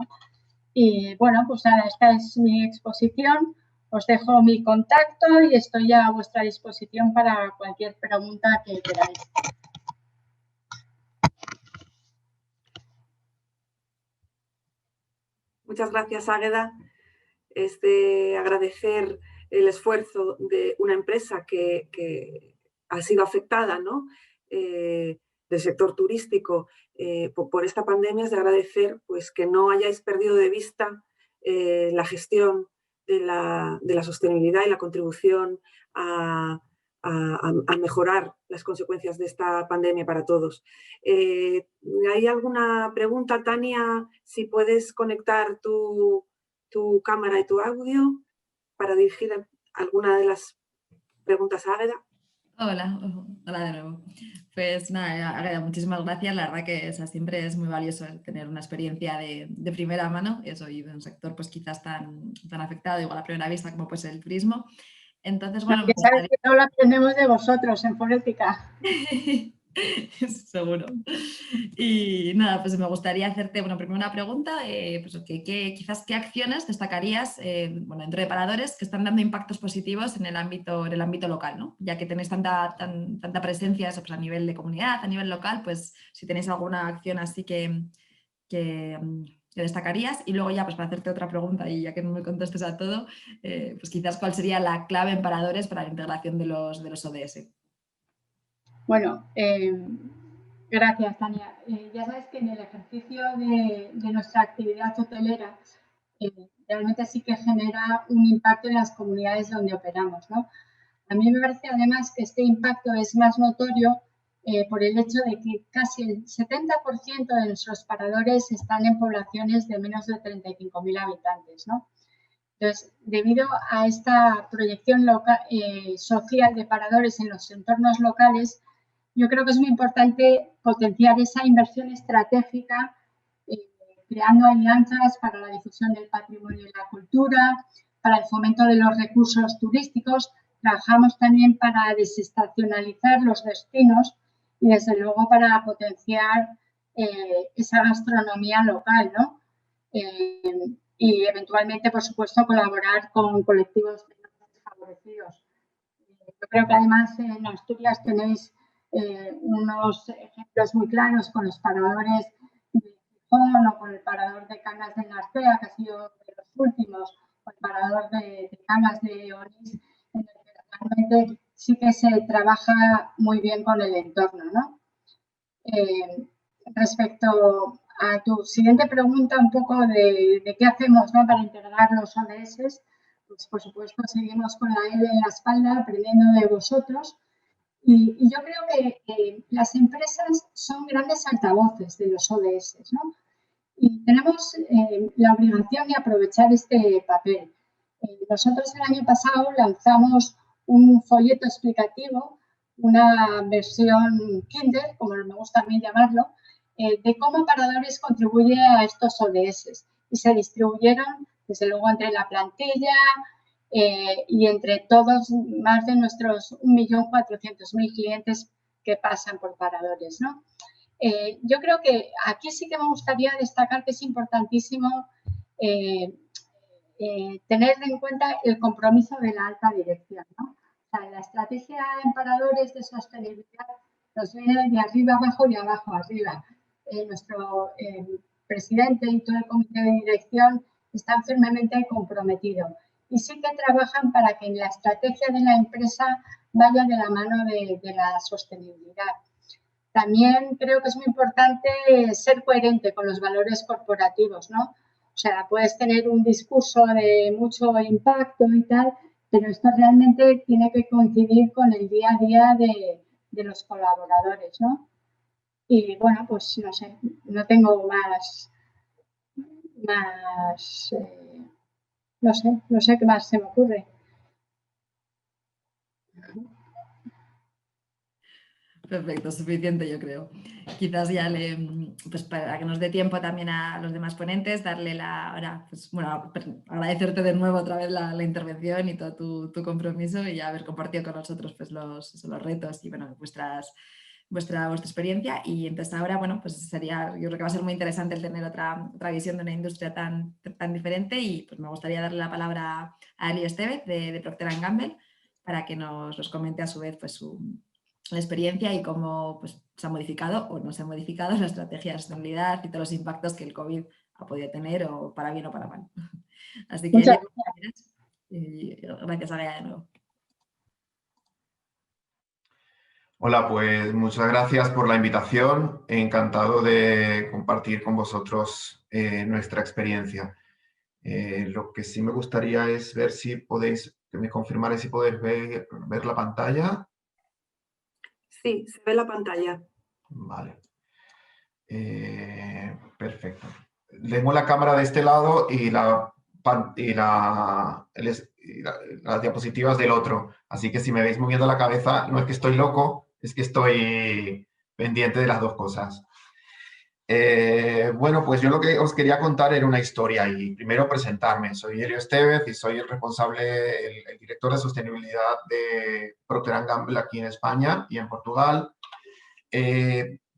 Y bueno, pues nada, esta es mi exposición. Os dejo mi contacto y estoy a vuestra disposición para cualquier pregunta que queráis. Muchas gracias, Águeda. Es de agradecer el esfuerzo de una empresa que ha sido afectada, ¿no? Del sector turístico por esta pandemia. Es de agradecer pues, que no hayáis perdido de vista la gestión de la sostenibilidad y la contribución a mejorar las consecuencias de esta pandemia para todos. ¿Hay alguna pregunta, Tania? Si puedes conectar tu cámara y tu audio para dirigir alguna de las preguntas a Águeda. Hola, hola de nuevo. Pues nada, Águeda, muchísimas gracias. La verdad que siempre es muy valioso tener una experiencia de primera mano, eso, y de un sector pues quizás tan afectado, igual a primera vista como pues el turismo. Entonces, bueno, que sabes que no lo aprendemos de vosotros en fonética. Seguro. Y nada, pues me gustaría hacerte, bueno, primero una pregunta, pues quizás qué acciones destacarías, bueno, dentro de Paradores que están dando impactos positivos en el ámbito local, ¿no? Ya que tenéis tanta presencia pues, a nivel de comunidad, a nivel local, pues si tenéis alguna acción así que destacarías. Y luego ya, pues para hacerte otra pregunta y ya que no me contestes a todo, pues quizás cuál sería la clave en Paradores para la integración de los ODS. Bueno, gracias, Tania. Ya sabes que en el ejercicio de nuestra actividad hotelera realmente sí que genera un impacto en las comunidades donde operamos, ¿no? A mí me parece además que este impacto es más notorio por el hecho de que casi el 70% de nuestros paradores están en poblaciones de menos de 35.000 habitantes, ¿no? Entonces, debido a esta proyección social de paradores en los entornos locales, yo creo que es muy importante potenciar esa inversión estratégica, creando alianzas para la difusión del patrimonio y la cultura, para el fomento de los recursos turísticos. Trabajamos también para desestacionalizar los destinos y, desde luego, para potenciar esa gastronomía local, ¿no? Y eventualmente, por supuesto, colaborar con colectivos menos desfavorecidos. Yo creo que además en Asturias tenéis unos ejemplos muy claros con los paradores de Gijón o con el parador de Cangas de Narcea, que ha sido de los últimos, o el parador de Cangas de Onís, en el que realmente sí que se trabaja muy bien con el entorno, ¿no? Respecto a tu siguiente pregunta, un poco de qué hacemos, ¿no?, para integrar los ODS, pues por supuesto seguimos con la L en la espalda, aprendiendo de vosotros. Y yo creo que las empresas son grandes altavoces de los ODS, ¿no? Y tenemos la obligación de aprovechar este papel. Nosotros el año pasado lanzamos un folleto explicativo, una versión Kinder, como me gusta a mí llamarlo, de cómo Paradores contribuye a estos ODS. Y se distribuyeron, desde luego, entre la plantilla y entre todos más de nuestros 1.400.000 clientes que pasan por Paradores, ¿no? Yo creo que aquí sí que me gustaría destacar que es importantísimo tener en cuenta el compromiso de la alta dirección, ¿no? O sea, la estrategia en Paradores de sostenibilidad nos viene de arriba abajo y de abajo arriba. Nuestro presidente y todo el comité de dirección están firmemente comprometidos y sí que trabajan para que en la estrategia de la empresa vaya de la mano de la sostenibilidad. También creo que es muy importante ser coherente con los valores corporativos, ¿no? O sea, puedes tener un discurso de mucho impacto y tal, pero esto realmente tiene que coincidir con el día a día de los colaboradores, ¿no? Y bueno, pues no sé, no tengo más no sé qué más se me ocurre. Perfecto, suficiente yo creo. Quizás ya pues para que nos dé tiempo también a los demás ponentes, darle ahora, pues bueno, agradecerte de nuevo otra vez la intervención y todo tu compromiso y haber compartido con nosotros pues los retos y bueno, vuestra experiencia. Y entonces ahora, bueno, pues yo creo que va a ser muy interesante el tener otra visión de una industria tan diferente y pues me gustaría darle la palabra a Eli Estevez de Procter & Gamble para que nos comente a su vez pues la experiencia y cómo pues, se ha modificado o no se ha modificado la estrategia de sostenibilidad y todos los impactos que el COVID ha podido tener, o para bien o para mal. Así que, Muchas gracias. Gracias, Agaya, de nuevo. Hola, pues muchas gracias por la invitación. Encantado de compartir con vosotros nuestra experiencia. Lo que sí me gustaría es ver si podéis, que me confirmarais si podéis ver la pantalla. Sí, se ve la pantalla. Vale. Perfecto. Tengo la cámara de este lado y las diapositivas del otro. Así que si me veis moviendo la cabeza, no es que estoy loco, es que estoy pendiente de las dos cosas. Bueno, pues yo lo que os quería contar era una historia y primero presentarme. Soy Elio Estevez y soy el responsable, el director de sostenibilidad de Procter & Gamble aquí en España y en Portugal.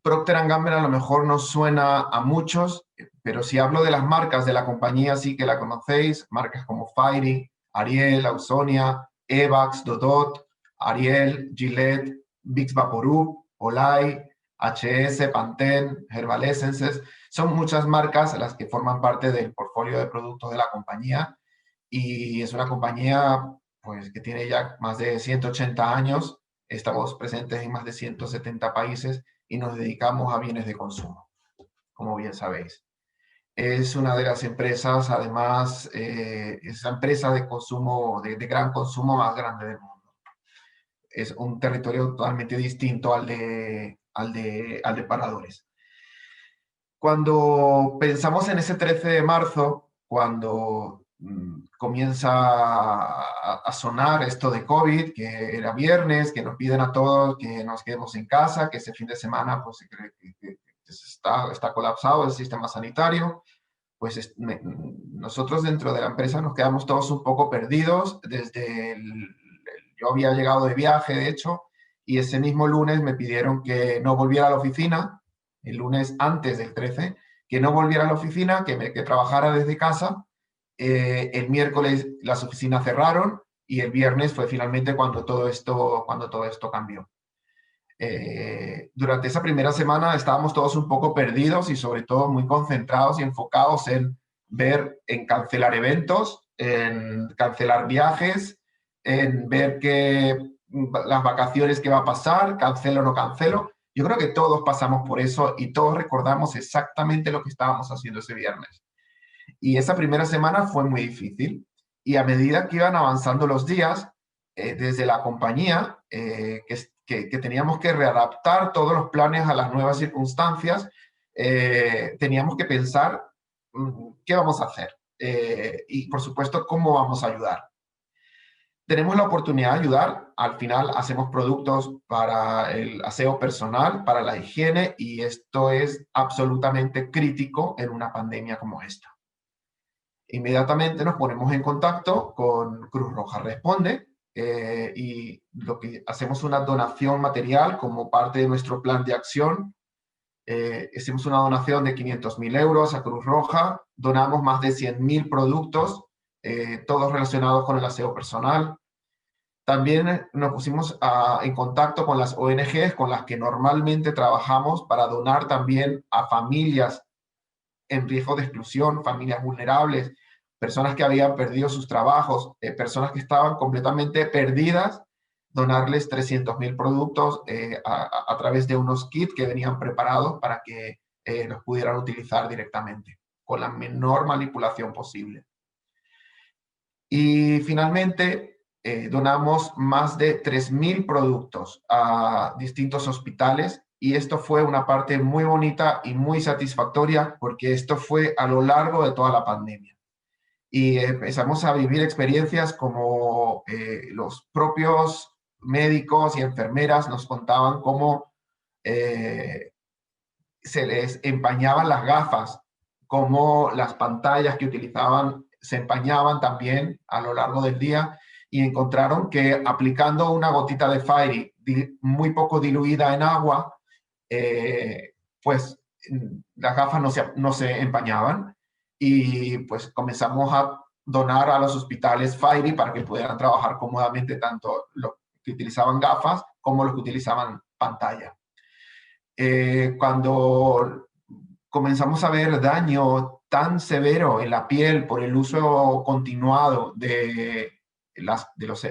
Procter & Gamble a lo mejor no suena a muchos, pero si hablo de las marcas de la compañía sí que la conocéis, marcas como Fairy, Ariel, Ausonia, Evax, Dodot, Ariel, Gillette, Vicks Vaporub, Olay, HS, Pantene, Herbal Essences. Son muchas marcas las que forman parte del portfolio de productos de la compañía y es una compañía pues, que tiene ya más de 180 años. Estamos presentes en más de 170 países y nos dedicamos a bienes de consumo, como bien sabéis. Es una de las empresas, además, es la empresa de consumo, de gran consumo más grande del mundo. Es un territorio totalmente distinto al de Paradores. Cuando pensamos en ese 13 de marzo, cuando comienza a sonar esto de COVID, que era viernes, que nos piden a todos que nos quedemos en casa, que ese fin de semana pues, que está colapsado el sistema sanitario, pues nosotros dentro de la empresa nos quedamos todos un poco perdidos. Yo había llegado de viaje, de hecho, y ese mismo lunes me pidieron que no volviera a la oficina, el lunes antes del 13, que no volviera a la oficina, que trabajara desde casa. El miércoles las oficinas cerraron y el viernes fue finalmente cuando todo esto cambió. Durante esa primera semana estábamos todos un poco perdidos y sobre todo muy concentrados y enfocados en cancelar eventos, en cancelar viajes, en ver las vacaciones que va a pasar, cancelo o no cancelo. Yo creo que todos pasamos por eso y todos recordamos exactamente lo que estábamos haciendo ese viernes. Y esa primera semana fue muy difícil. Y a medida que iban avanzando los días, desde la compañía, que teníamos que readaptar todos los planes a las nuevas circunstancias, teníamos que pensar qué vamos a hacer y, por supuesto, cómo vamos a ayudar. Tenemos la oportunidad de ayudar. Al final hacemos productos para el aseo personal, para la higiene, y esto es absolutamente crítico en una pandemia como esta. Inmediatamente nos ponemos en contacto con Cruz Roja Responde y lo que hacemos una donación material como parte de nuestro plan de acción. Hicimos una donación de 500.000 euros a Cruz Roja, donamos más de 100.000 productos, todos relacionados con el aseo personal. También nos pusimos en contacto con las ONGs con las que normalmente trabajamos para donar también a familias en riesgo de exclusión, familias vulnerables, personas que habían perdido sus trabajos, personas que estaban completamente perdidas donarles 300.000 productos a través de unos kits que venían preparados para que los pudieran utilizar directamente, con la menor manipulación posible. Y finalmente, donamos más de 3.000 productos a distintos hospitales, y esto fue una parte muy bonita y muy satisfactoria, porque esto fue a lo largo de toda la pandemia. Y empezamos a vivir experiencias como los propios médicos y enfermeras nos contaban cómo se les empañaban las gafas, cómo las pantallas que utilizaban se empañaban también a lo largo del día, y encontraron que aplicando una gotita de Fairy muy poco diluida en agua, pues las gafas no se empañaban, y pues comenzamos a donar a los hospitales Fairy para que pudieran trabajar cómodamente tanto los que utilizaban gafas como los que utilizaban pantalla. Cuando comenzamos a ver daño tan severo en la piel por el uso continuado de los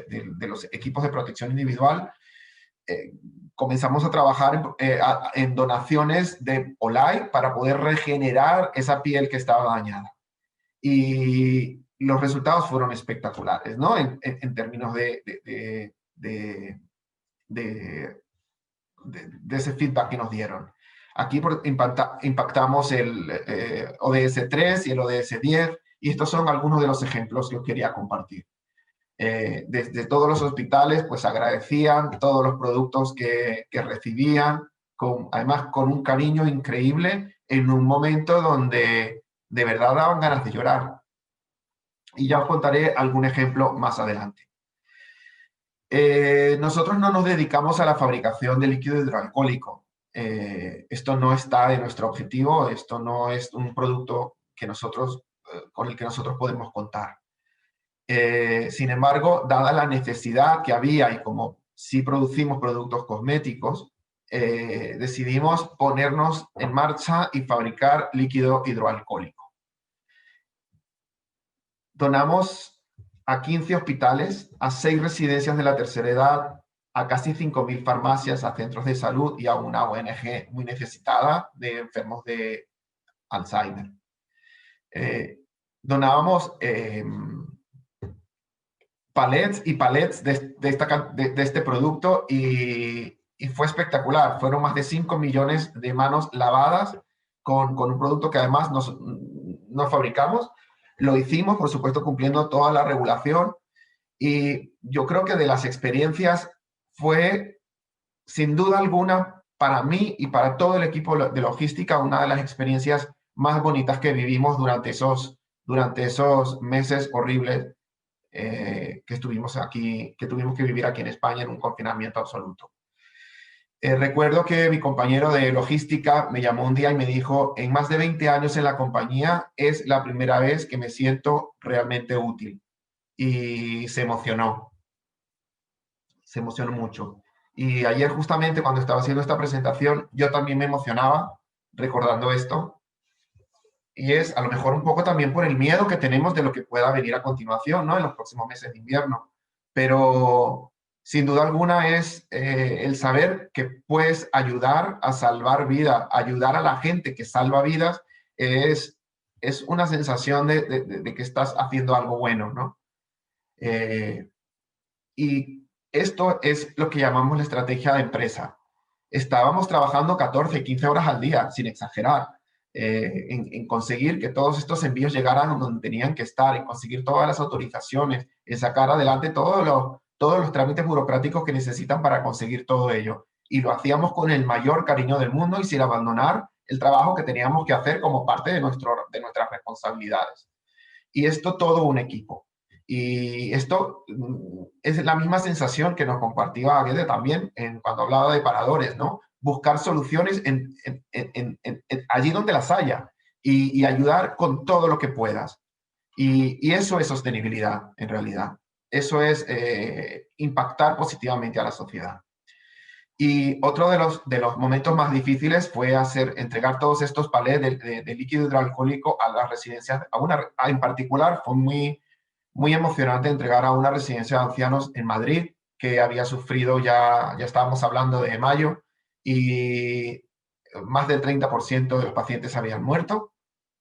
equipos de protección individual, comenzamos a trabajar en donaciones de Olay para poder regenerar esa piel que estaba dañada. Y los resultados fueron espectaculares, ¿no? En términos de ese feedback que nos dieron. Aquí impactamos el ODS 3 y el ODS 10, y estos son algunos de los ejemplos que os quería compartir. Desde todos los hospitales, pues agradecían todos los productos que recibían, además con un cariño increíble, en un momento donde de verdad daban ganas de llorar. Y ya os contaré algún ejemplo más adelante. Nosotros no nos dedicamos a la fabricación de líquido hidroalcohólico. Esto no está en nuestro objetivo, esto no es un producto que con el que nosotros podemos contar. Sin embargo, dada la necesidad que había, y como sí producimos productos cosméticos, decidimos ponernos en marcha y fabricar líquido hidroalcohólico. Donamos a 15 hospitales, a 6 residencias de la tercera edad, a casi 5.000 farmacias, a centros de salud y a una ONG muy necesitada de enfermos de Alzheimer. Donábamos palets y palets de este producto, y fue espectacular. Fueron más de 5 millones de manos lavadas con un producto que además no fabricamos. Lo hicimos, por supuesto, cumpliendo toda la regulación, y yo creo que de las experiencias fue, sin duda alguna, para mí y para todo el equipo de logística, una de las experiencias más bonitas que vivimos durante esos meses horribles que estuvimos aquí, que tuvimos que vivir aquí en España en un confinamiento absoluto. Recuerdo que mi compañero de logística me llamó un día y me dijo: en más de 20 años en la compañía es la primera vez que me siento realmente útil. Y se emocionó mucho. Y ayer, justamente cuando estaba haciendo esta presentación, yo también me emocionaba recordando esto. Y es a lo mejor un poco también por el miedo que tenemos de lo que pueda venir a continuación, ¿no? En los próximos meses de invierno. Pero sin duda alguna es el saber que puedes ayudar a salvar vidas, ayudar a la gente que salva vidas, es una sensación de que estás haciendo algo bueno, ¿no? Y esto es lo que llamamos la estrategia de empresa. Estábamos trabajando 14, 15 horas al día, sin exagerar, en conseguir que todos estos envíos llegaran donde tenían que estar, en conseguir todas las autorizaciones, en sacar adelante todos los trámites burocráticos que necesitan para conseguir todo ello. Y lo hacíamos con el mayor cariño del mundo y sin abandonar el trabajo que teníamos que hacer como parte de nuestras responsabilidades. Y esto todo un equipo. Y esto es la misma sensación que nos compartía Guede también cuando hablaba de paradores, ¿no? Buscar soluciones allí donde las haya y ayudar con todo lo que puedas. Y eso es sostenibilidad, en realidad. Eso es impactar positivamente a la sociedad. Y otro de los momentos más difíciles fue entregar todos estos palés de líquido hidroalcohólico a las residencias. En particular, fue muy emocionante entregar a una residencia de ancianos en Madrid, que había sufrido, ya estábamos hablando de mayo, y más del 30% de los pacientes habían muerto,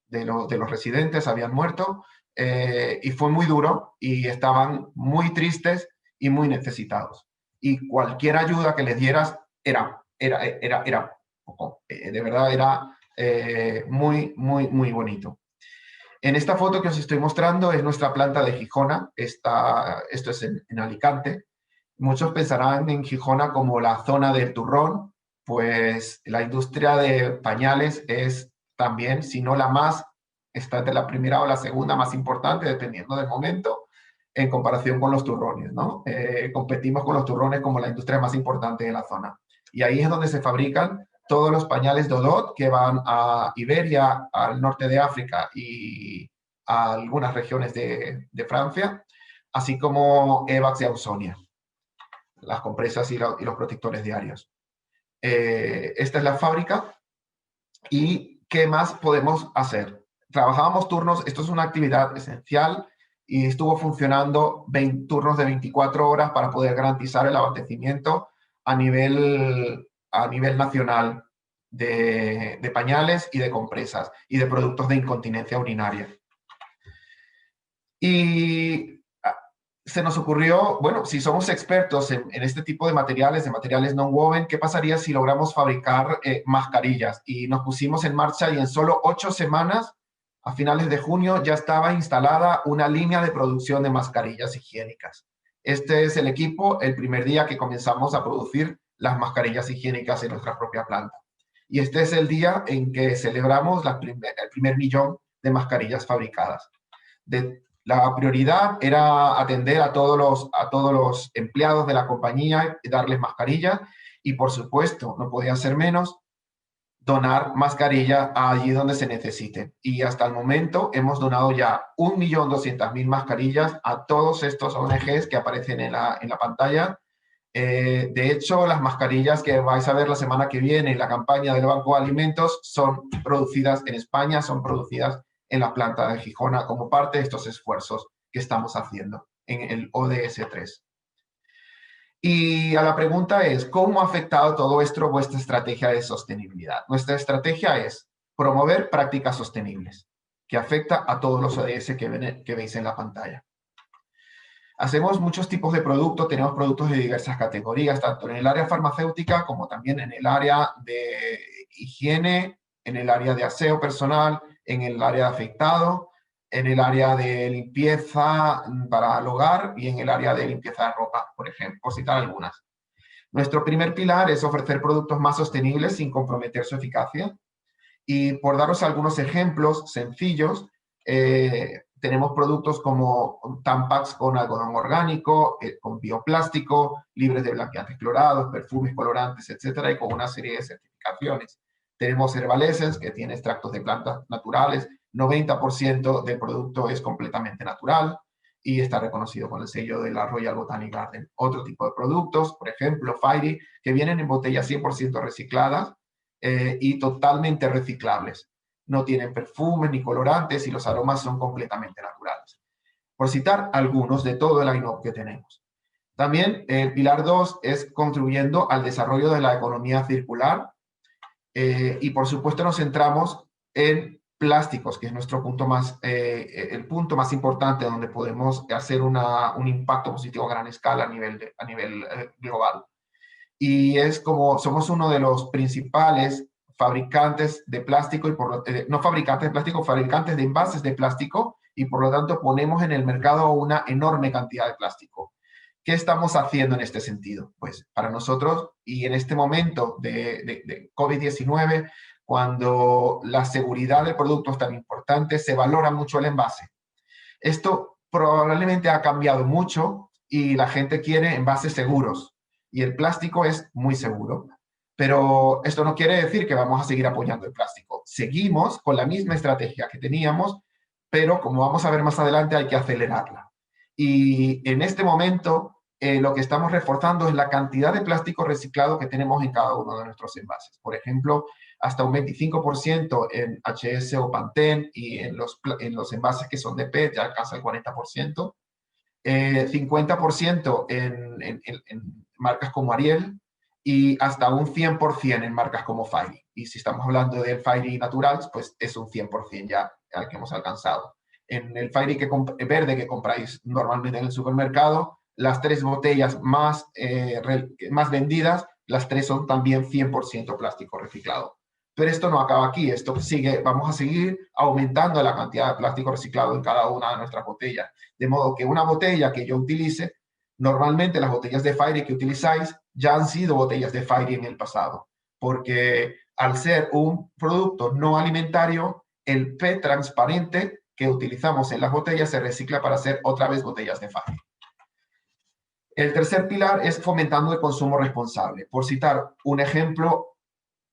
de los residentes habían muerto, y fue muy duro y estaban muy tristes y muy necesitados. Y cualquier ayuda que les dieras era poco. De verdad era muy, muy, muy bonito. En esta foto que os estoy mostrando es nuestra planta de Gijona. Esto es en Alicante. Muchos pensarán en Gijona como la zona del turrón, pues la industria de pañales es también, si no la más, está entre la primera o la segunda más importante, dependiendo del momento, en comparación con los turrones, ¿no? Competimos con los turrones como la industria más importante de la zona. Y ahí es donde se fabrican todos los pañales Dodot que van a Iberia, al norte de África y a algunas regiones de Francia, así como Evax y Ausonia, las compresas y los protectores diarios. Esta es la fábrica. ¿Y qué más podemos hacer? Trabajábamos turnos, esto es una actividad esencial y estuvo funcionando turnos de 24 horas para poder garantizar el abastecimiento a nivel nacional de pañales y de compresas y de productos de incontinencia urinaria. Y se nos ocurrió, bueno, si somos expertos en este tipo de materiales non-woven, ¿qué pasaría si logramos fabricar mascarillas? Y nos pusimos en marcha y en solo 8 semanas, a finales de junio, ya estaba instalada una línea de producción de mascarillas higiénicas. Este es el equipo, el primer día que comenzamos a producir las mascarillas higiénicas en nuestra propia planta. Y este es el día en que celebramos el primer millón de mascarillas fabricadas. La prioridad era atender a todos los empleados de la compañía y darles mascarillas y, por supuesto, no podía ser menos, donar mascarillas allí donde se necesite. Y hasta el momento hemos donado ya 1.200.000 mascarillas a todos estos ONGs que aparecen en la pantalla. De hecho, las mascarillas que vais a ver la semana que viene en la campaña del Banco de Alimentos son producidas en España, son producidas en la planta de Gijona como parte de estos esfuerzos que estamos haciendo en el ODS 3. Y a la pregunta es, ¿cómo ha afectado todo esto vuestra estrategia de sostenibilidad? Nuestra estrategia es promover prácticas sostenibles, que afecta a todos los ODS que veis en la pantalla. Hacemos muchos tipos de productos, tenemos productos de diversas categorías, tanto en el área farmacéutica como también en el área de higiene, en el área de aseo personal, en el área de afeitado, en el área de limpieza para el hogar y en el área de limpieza de ropa, por ejemplo, por citar algunas. Nuestro primer pilar es ofrecer productos más sostenibles sin comprometer su eficacia. Y por daros algunos ejemplos sencillos, tenemos productos como Tampax con algodón orgánico, con bioplástico, libres de blanqueantes clorados, perfumes, colorantes, etcétera, y con una serie de certificaciones. Tenemos Herbal Essence, que tiene extractos de plantas naturales, 90% del producto es completamente natural y está reconocido con el sello de la Royal Botanic Garden. Otro tipo de productos, por ejemplo, Fairy, que vienen en botellas 100% recicladas y totalmente reciclables. No tienen perfumes ni colorantes y los aromas son completamente naturales. Por citar algunos de todo el line-up que tenemos. También el pilar 2 es contribuyendo al desarrollo de la economía circular y por supuesto nos centramos en plásticos, que es nuestro punto el punto más importante donde podemos hacer un impacto positivo a gran escala a nivel global. Y es como somos uno de los principales fabricantes de plástico, no fabricantes de plástico, fabricantes de envases de plástico, y por lo tanto ponemos en el mercado una enorme cantidad de plástico. ¿Qué estamos haciendo en este sentido? Pues para nosotros, y en este momento de COVID-19, cuando la seguridad del producto es tan importante, se valora mucho el envase. Esto probablemente ha cambiado mucho y la gente quiere envases seguros. Y el plástico es muy seguro. Pero esto no quiere decir que vamos a seguir apoyando el plástico. Seguimos con la misma estrategia que teníamos, pero como vamos a ver más adelante, hay que acelerarla. Y en este momento, lo que estamos reforzando es la cantidad de plástico reciclado que tenemos en cada uno de nuestros envases. Por ejemplo, hasta un 25% en HS o Pantene, y en los envases que son de PET ya alcanza el 40%. 50% en marcas como Ariel y hasta un 100% en marcas como Fairy. Y si estamos hablando del Fairy natural, pues es un 100% ya al que hemos alcanzado. En el Fairy verde que compráis normalmente en el supermercado, las 3 botellas más vendidas, las 3 son también 100% plástico reciclado. Pero esto no acaba aquí, esto sigue, vamos a seguir aumentando la cantidad de plástico reciclado en cada una de nuestras botellas. De modo que una botella que yo utilice, normalmente las botellas de Fairy que utilizáis ya han sido botellas de Fairy en el pasado, porque al ser un producto no alimentario, el PET transparente que utilizamos en las botellas se recicla para hacer otra vez botellas de Fairy. El tercer pilar es fomentando el consumo responsable. Por citar un ejemplo,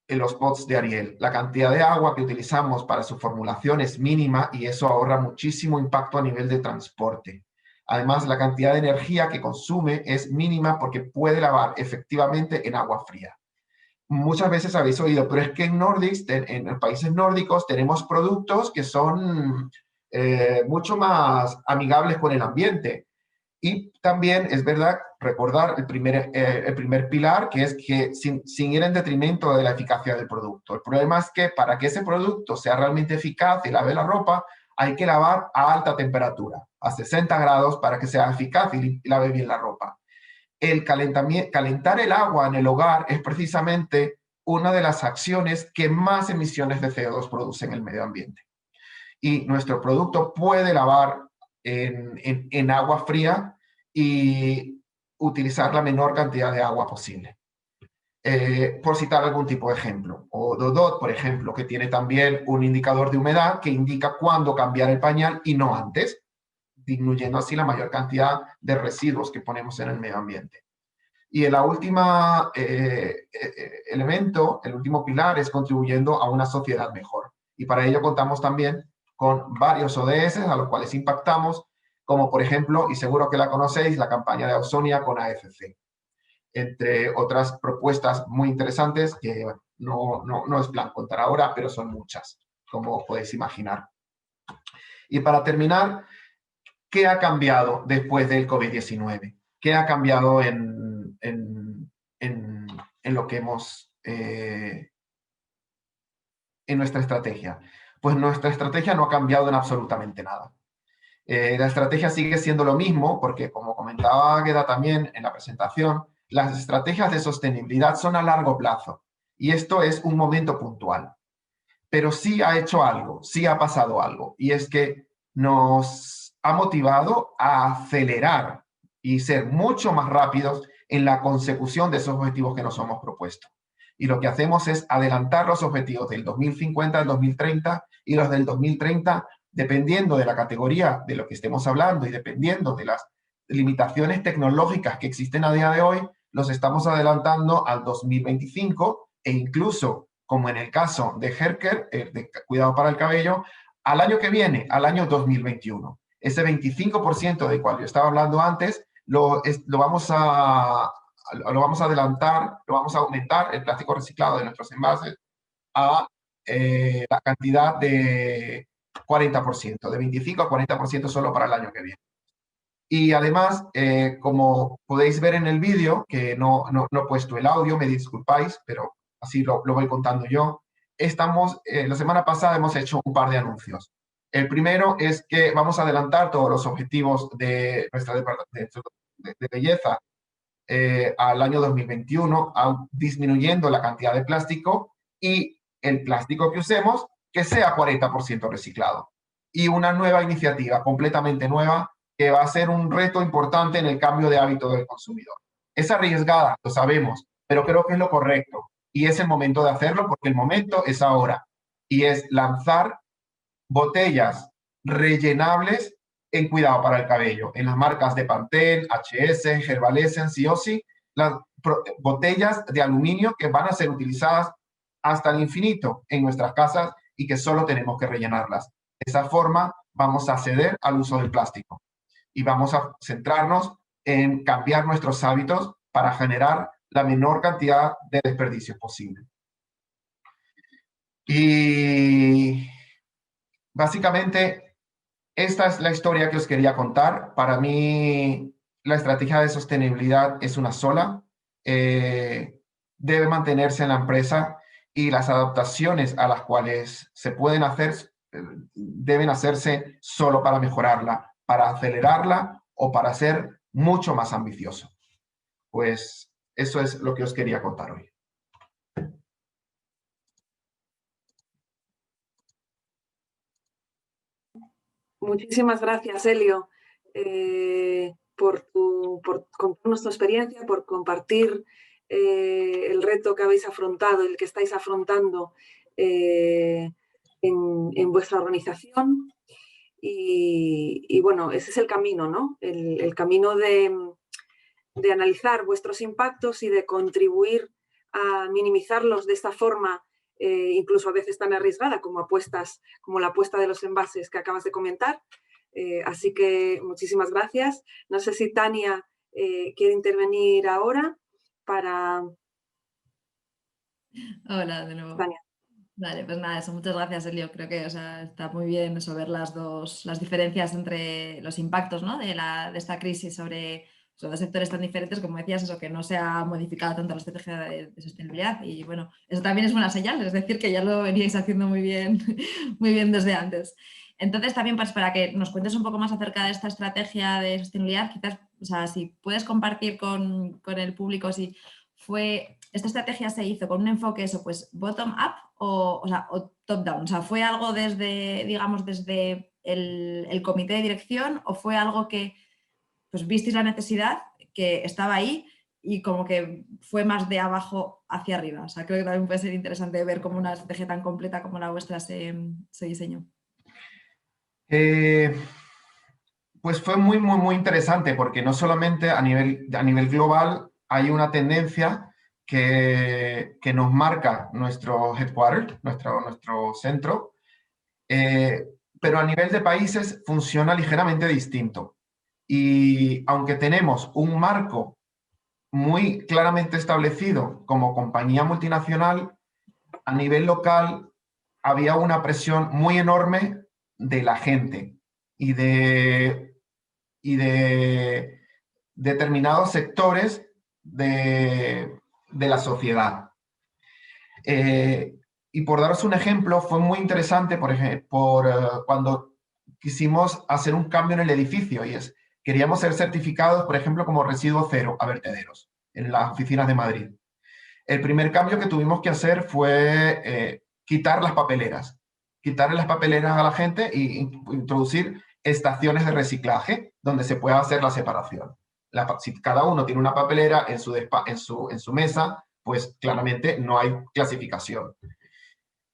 en los pots de Ariel, la cantidad de agua que utilizamos para su formulación es mínima y eso ahorra muchísimo impacto a nivel de transporte. Además, la cantidad de energía que consume es mínima porque puede lavar efectivamente en agua fría. Muchas veces habéis oído, pero es que en Nordics, en los países nórdicos, tenemos productos que son mucho más amigables con el ambiente. Y también es verdad recordar el primer pilar, que es que sin ir en detrimento de la eficacia del producto. El problema es que para que ese producto sea realmente eficaz y lave la ropa, hay que lavar a alta temperatura, a 60 grados, para que sea eficaz y lave bien la ropa. El calentar el agua en el hogar es precisamente una de las acciones que más emisiones de CO2 producen en el medio ambiente. Y nuestro producto puede lavar en agua fría y utilizar la menor cantidad de agua posible. Por citar algún tipo de ejemplo. O Dodot, por ejemplo, que tiene también un indicador de humedad que indica cuándo cambiar el pañal y no antes, disminuyendo así la mayor cantidad de residuos que ponemos en el medio ambiente. Y el último elemento, el último pilar, es contribuyendo a una sociedad mejor. Y para ello contamos también con varios ODS a los cuales impactamos, como por ejemplo, y seguro que la conocéis, la campaña de Ausonia con AFC. Entre otras propuestas muy interesantes que bueno, no es plan contar ahora, pero son muchas, como podéis imaginar. Y para terminar, ¿qué ha cambiado después del COVID-19? ¿Qué ha cambiado en lo que hemos... en nuestra estrategia? Pues nuestra estrategia no ha cambiado en absolutamente nada. La estrategia sigue siendo lo mismo porque, como comentaba Águeda también en la presentación, las estrategias de sostenibilidad son a largo plazo y esto es un momento puntual. Pero sí ha hecho algo, sí ha pasado algo, y es que nos ha motivado a acelerar y ser mucho más rápidos en la consecución de esos objetivos que nos hemos propuesto. Y lo que hacemos es adelantar los objetivos del 2050 al 2030 y los del 2030, dependiendo de la categoría de lo que estemos hablando y dependiendo de las limitaciones tecnológicas que existen a día de hoy, los estamos adelantando al 2025 e incluso, como en el caso de Haircare, de cuidado para el cabello, al año que viene, al año 2021. Ese 25% del cual yo estaba hablando antes, lo vamos a adelantar, lo vamos a aumentar, el plástico reciclado de nuestros envases, a la cantidad de 40%, de 25 a 40% solo para el año que viene. Y además, como podéis ver en el vídeo, que no he puesto el audio, me disculpáis, pero así lo voy contando yo. La semana pasada hemos hecho un par de anuncios. El primero es que vamos a adelantar todos los objetivos de nuestra departamento de belleza al año 2021, disminuyendo la cantidad de plástico y el plástico que usemos que sea 40% reciclado. Y una nueva iniciativa, completamente nueva, que va a ser un reto importante en el cambio de hábito del consumidor. Es arriesgada, lo sabemos, pero creo que es lo correcto. Y es el momento de hacerlo porque el momento es ahora. Y es lanzar botellas rellenables en cuidado para el cabello, en las marcas de Pantene, HS, Herbal Essence y Ossi, las botellas de aluminio que van a ser utilizadas hasta el infinito en nuestras casas y que solo tenemos que rellenarlas. De esa forma vamos a ceder al uso del plástico y vamos a centrarnos en cambiar nuestros hábitos para generar la menor cantidad de desperdicios posible. Y básicamente esta es la historia que os quería contar. Para mí, la estrategia de sostenibilidad es una sola. Debe mantenerse en la empresa y las adaptaciones a las cuales se pueden hacer deben hacerse solo para mejorarla, para acelerarla o para ser mucho más ambicioso. Pues eso es lo que os quería contar hoy. Muchísimas gracias, Elio, por contarnos tu experiencia, por compartir el reto que habéis afrontado, el que estáis afrontando en vuestra organización. Y bueno, ese es el camino, ¿no? El camino de analizar vuestros impactos y de contribuir a minimizarlos de esta forma, incluso a veces tan arriesgada como la apuesta de los envases que acabas de comentar. Así que muchísimas gracias. No sé si Tania quiere intervenir ahora para... Hola, de nuevo. Tania. Vale, pues nada, eso, muchas gracias, Elio. Creo que está muy bien eso, ver las diferencias entre los impactos, ¿no? de esta crisis sobre dos sectores tan diferentes, como decías, eso, que no se ha modificado tanto la estrategia de sostenibilidad. Y bueno, eso también es buena señal, es decir, que ya lo veníais haciendo muy bien, muy bien desde antes. Entonces, también pues, para que nos cuentes un poco más acerca de esta estrategia de sostenibilidad, quizás, o sea, si puedes compartir con el público si esta estrategia se hizo con un enfoque eso, pues bottom-up o top-down. O sea, ¿fue algo desde, digamos, desde el comité de dirección o fue algo que pues visteis la necesidad, que estaba ahí y como que fue más de abajo hacia arriba? O sea, creo que también puede ser interesante ver cómo una estrategia tan completa como la vuestra se diseñó. Pues fue muy, muy, muy interesante porque no solamente a nivel global hay una tendencia que nos marca nuestro headquarter, nuestro centro, pero a nivel de países funciona ligeramente distinto. Y aunque tenemos un marco muy claramente establecido como compañía multinacional, a nivel local había una presión muy enorme de la gente y de determinados sectores de la sociedad. Y por daros un ejemplo, fue muy interesante, cuando quisimos hacer un cambio en el edificio, y queríamos ser certificados, por ejemplo, como residuo cero a vertederos en las oficinas de Madrid. El primer cambio que tuvimos que hacer fue quitarle las papeleras a la gente e introducir estaciones de reciclaje donde se pueda hacer la separación. Si cada uno tiene una papelera en su mesa, pues claramente no hay clasificación.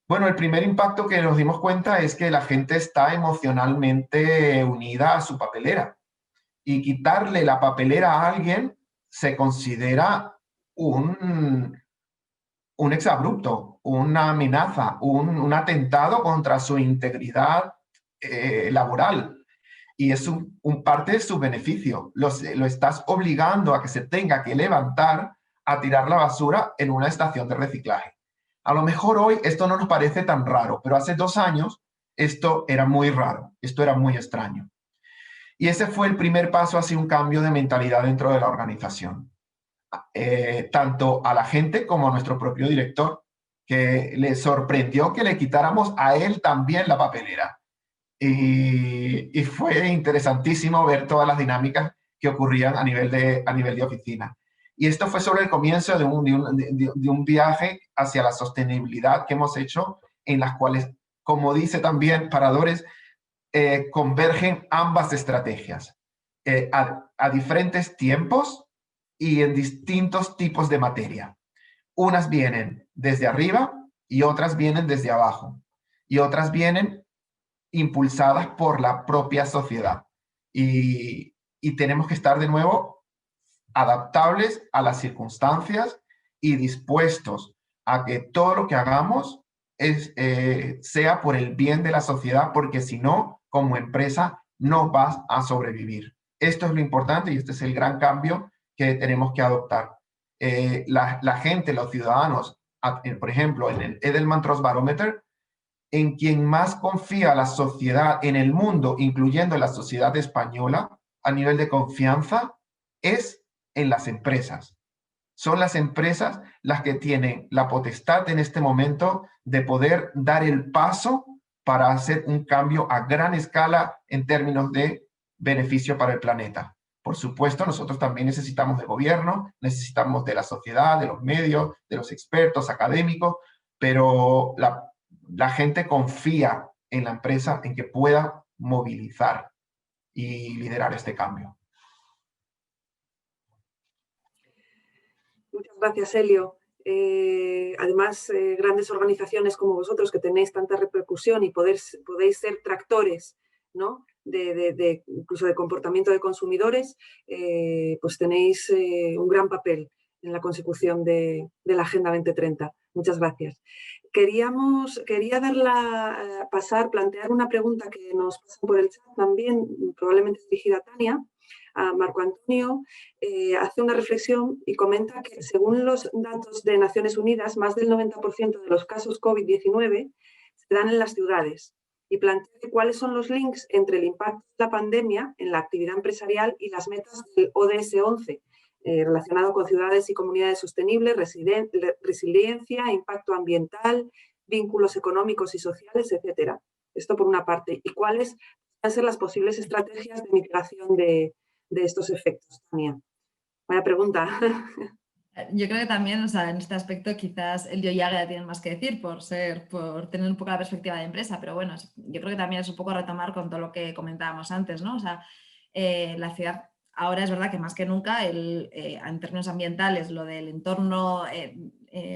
Bueno, el primer impacto que nos dimos cuenta es que la gente está emocionalmente unida a su papelera. Y quitarle la papelera a alguien se considera un exabrupto, una amenaza, un atentado contra su integridad laboral. Y es parte de su beneficio. Lo estás obligando a que se tenga que levantar a tirar la basura en una estación de reciclaje. A lo mejor hoy esto no nos parece tan raro, pero hace 2 años esto era muy raro, esto era muy extraño. Y ese fue el primer paso hacia un cambio de mentalidad dentro de la organización. Tanto a la gente como a nuestro propio director, que le sorprendió que le quitáramos a él también la papelera. Y fue interesantísimo ver todas las dinámicas que ocurrían a nivel de oficina. Y esto fue sobre el comienzo de un viaje hacia la sostenibilidad que hemos hecho, en las cuales, como dice también Paradores, convergen ambas estrategias a diferentes tiempos y en distintos tipos de materia. Unas vienen desde arriba y otras vienen desde abajo. Y otras vienen impulsadas por la propia sociedad. Y tenemos que estar de nuevo adaptables a las circunstancias y dispuestos a que todo lo que hagamos sea por el bien de la sociedad, porque si no, como empresa, no vas a sobrevivir. Esto es lo importante y este es el gran cambio que tenemos que adoptar. La gente, los ciudadanos, por ejemplo, en el Edelman Trust Barometer, en quien más confía la sociedad en el mundo, incluyendo la sociedad española, a nivel de confianza, es en las empresas. Son las empresas las que tienen la potestad en este momento de poder dar el paso para hacer un cambio a gran escala en términos de beneficio para el planeta. Por supuesto, nosotros también necesitamos del gobierno, necesitamos de la sociedad, de los medios, de los expertos académicos, pero la gente confía en la empresa en que pueda movilizar y liderar este cambio. Muchas gracias, Elio. Además, grandes organizaciones como vosotros que tenéis tanta repercusión y podéis ser tractores, ¿no?, incluso de comportamiento de consumidores, pues tenéis un gran papel en la consecución de la Agenda 2030. Muchas gracias. Quería plantear una pregunta que nos pasa por el chat también, probablemente dirigida a Tania. A Marco Antonio, hace una reflexión y comenta que según los datos de Naciones Unidas, más del 90% de los casos COVID-19 se dan en las ciudades, y plantea cuáles son los links entre el impacto de la pandemia en la actividad empresarial y las metas del ODS 11, relacionado con ciudades y comunidades sostenibles, resiliencia, impacto ambiental, vínculos económicos y sociales, etc. Esto por una parte. ¿Y cuáles van a ser las posibles estrategias de mitigación de estos efectos, Tania? Vaya pregunta. Yo creo que también, o sea, en este aspecto quizás Elio y Águeda tienen más que decir por tener un poco la perspectiva de empresa, pero bueno, yo creo que también es un poco retomar con todo lo que comentábamos antes, ¿no? O sea, la ciudad ahora es verdad que más que nunca, en términos ambientales, lo del entorno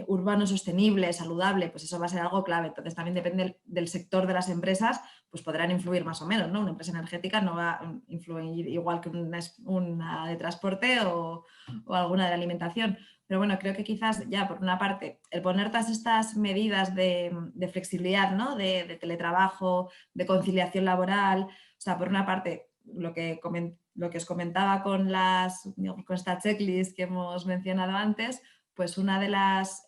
urbano sostenible, saludable, pues eso va a ser algo clave. Entonces también depende del sector de las empresas, pues podrán influir más o menos, ¿no? Una empresa energética no va a influir igual que una de transporte o alguna de alimentación. Pero bueno, creo que quizás ya por una parte el poner todas estas medidas de flexibilidad, ¿no? De teletrabajo, de conciliación laboral, o sea, por una parte lo que os comentaba con esta checklist que hemos mencionado antes, pues una de las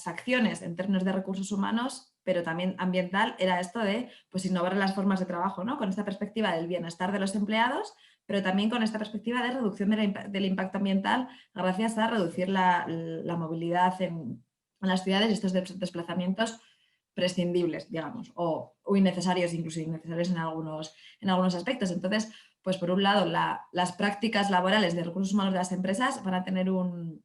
acciones en términos de recursos humanos, pero también ambiental, era esto de pues, innovar las formas de trabajo, ¿no? Con esta perspectiva del bienestar de los empleados, pero también con esta perspectiva de reducción del impacto ambiental gracias a reducir la movilidad en las ciudades y estos desplazamientos prescindibles, digamos, o innecesarios, incluso innecesarios en algunos aspectos. Entonces, pues por un lado, las prácticas laborales de recursos humanos de las empresas van a tener un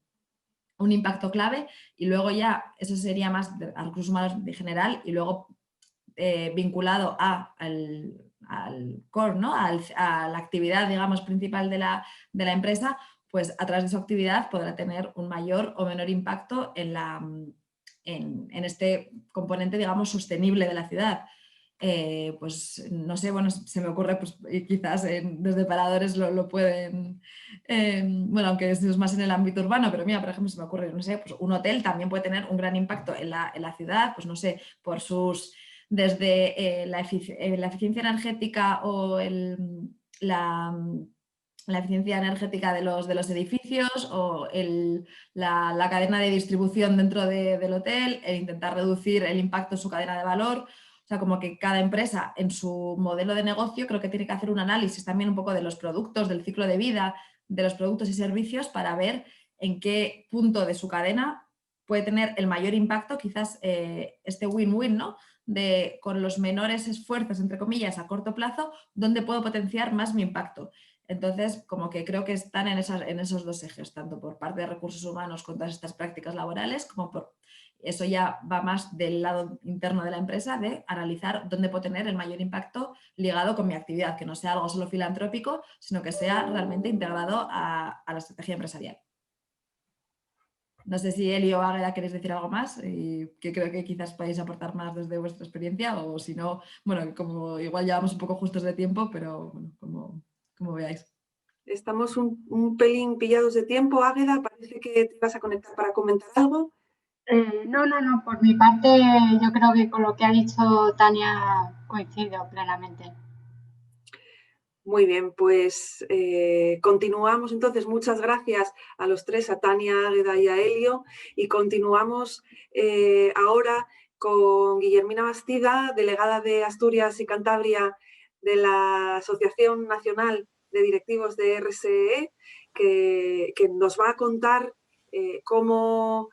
impacto clave, y luego ya eso sería más a recursos humanos en general, y luego vinculado al core, ¿no? A la actividad, digamos, principal de la empresa, pues a través de su actividad podrá tener un mayor o menor impacto en este componente, digamos, sostenible de la ciudad. Pues no sé, bueno, se me ocurre, pues quizás desde paradores lo pueden, bueno, aunque es más en el ámbito urbano, pero mira, por ejemplo, se me ocurre, no sé, pues un hotel también puede tener un gran impacto en la ciudad, pues no sé, por desde la eficiencia energética o la eficiencia energética de los edificios, o la cadena de distribución dentro del hotel, el intentar reducir el impacto en su cadena de valor. O sea, como que cada empresa en su modelo de negocio creo que tiene que hacer un análisis también un poco de los productos, del ciclo de vida de los productos y servicios, para ver en qué punto de su cadena puede tener el mayor impacto, quizás este win-win, ¿no? Con los menores esfuerzos, entre comillas, a corto plazo, ¿dónde puedo potenciar más mi impacto? Entonces, como que creo que están en esos dos ejes, tanto por parte de recursos humanos con todas estas prácticas laborales, como por eso ya va más del lado interno de la empresa, de analizar dónde puedo tener el mayor impacto ligado con mi actividad, que no sea algo solo filantrópico, sino que sea realmente integrado a la estrategia empresarial. No sé si Elio o Águeda queréis decir algo más, que creo que quizás podéis aportar más desde vuestra experiencia, o si no, bueno, como igual llevamos un poco justos de tiempo, pero bueno, como veáis. Estamos un pelín pillados de tiempo. Águeda, parece que te ibas a conectar para comentar algo. No, por mi parte yo creo que con lo que ha dicho Tania coincido plenamente. Muy bien, pues continuamos entonces. Muchas gracias a los tres, a Tania, a Águeda y a Elio, y continuamos ahora con Guillermina Bastida, delegada de Asturias y Cantabria de la Asociación Nacional de Directivos de RSE, que nos va a contar cómo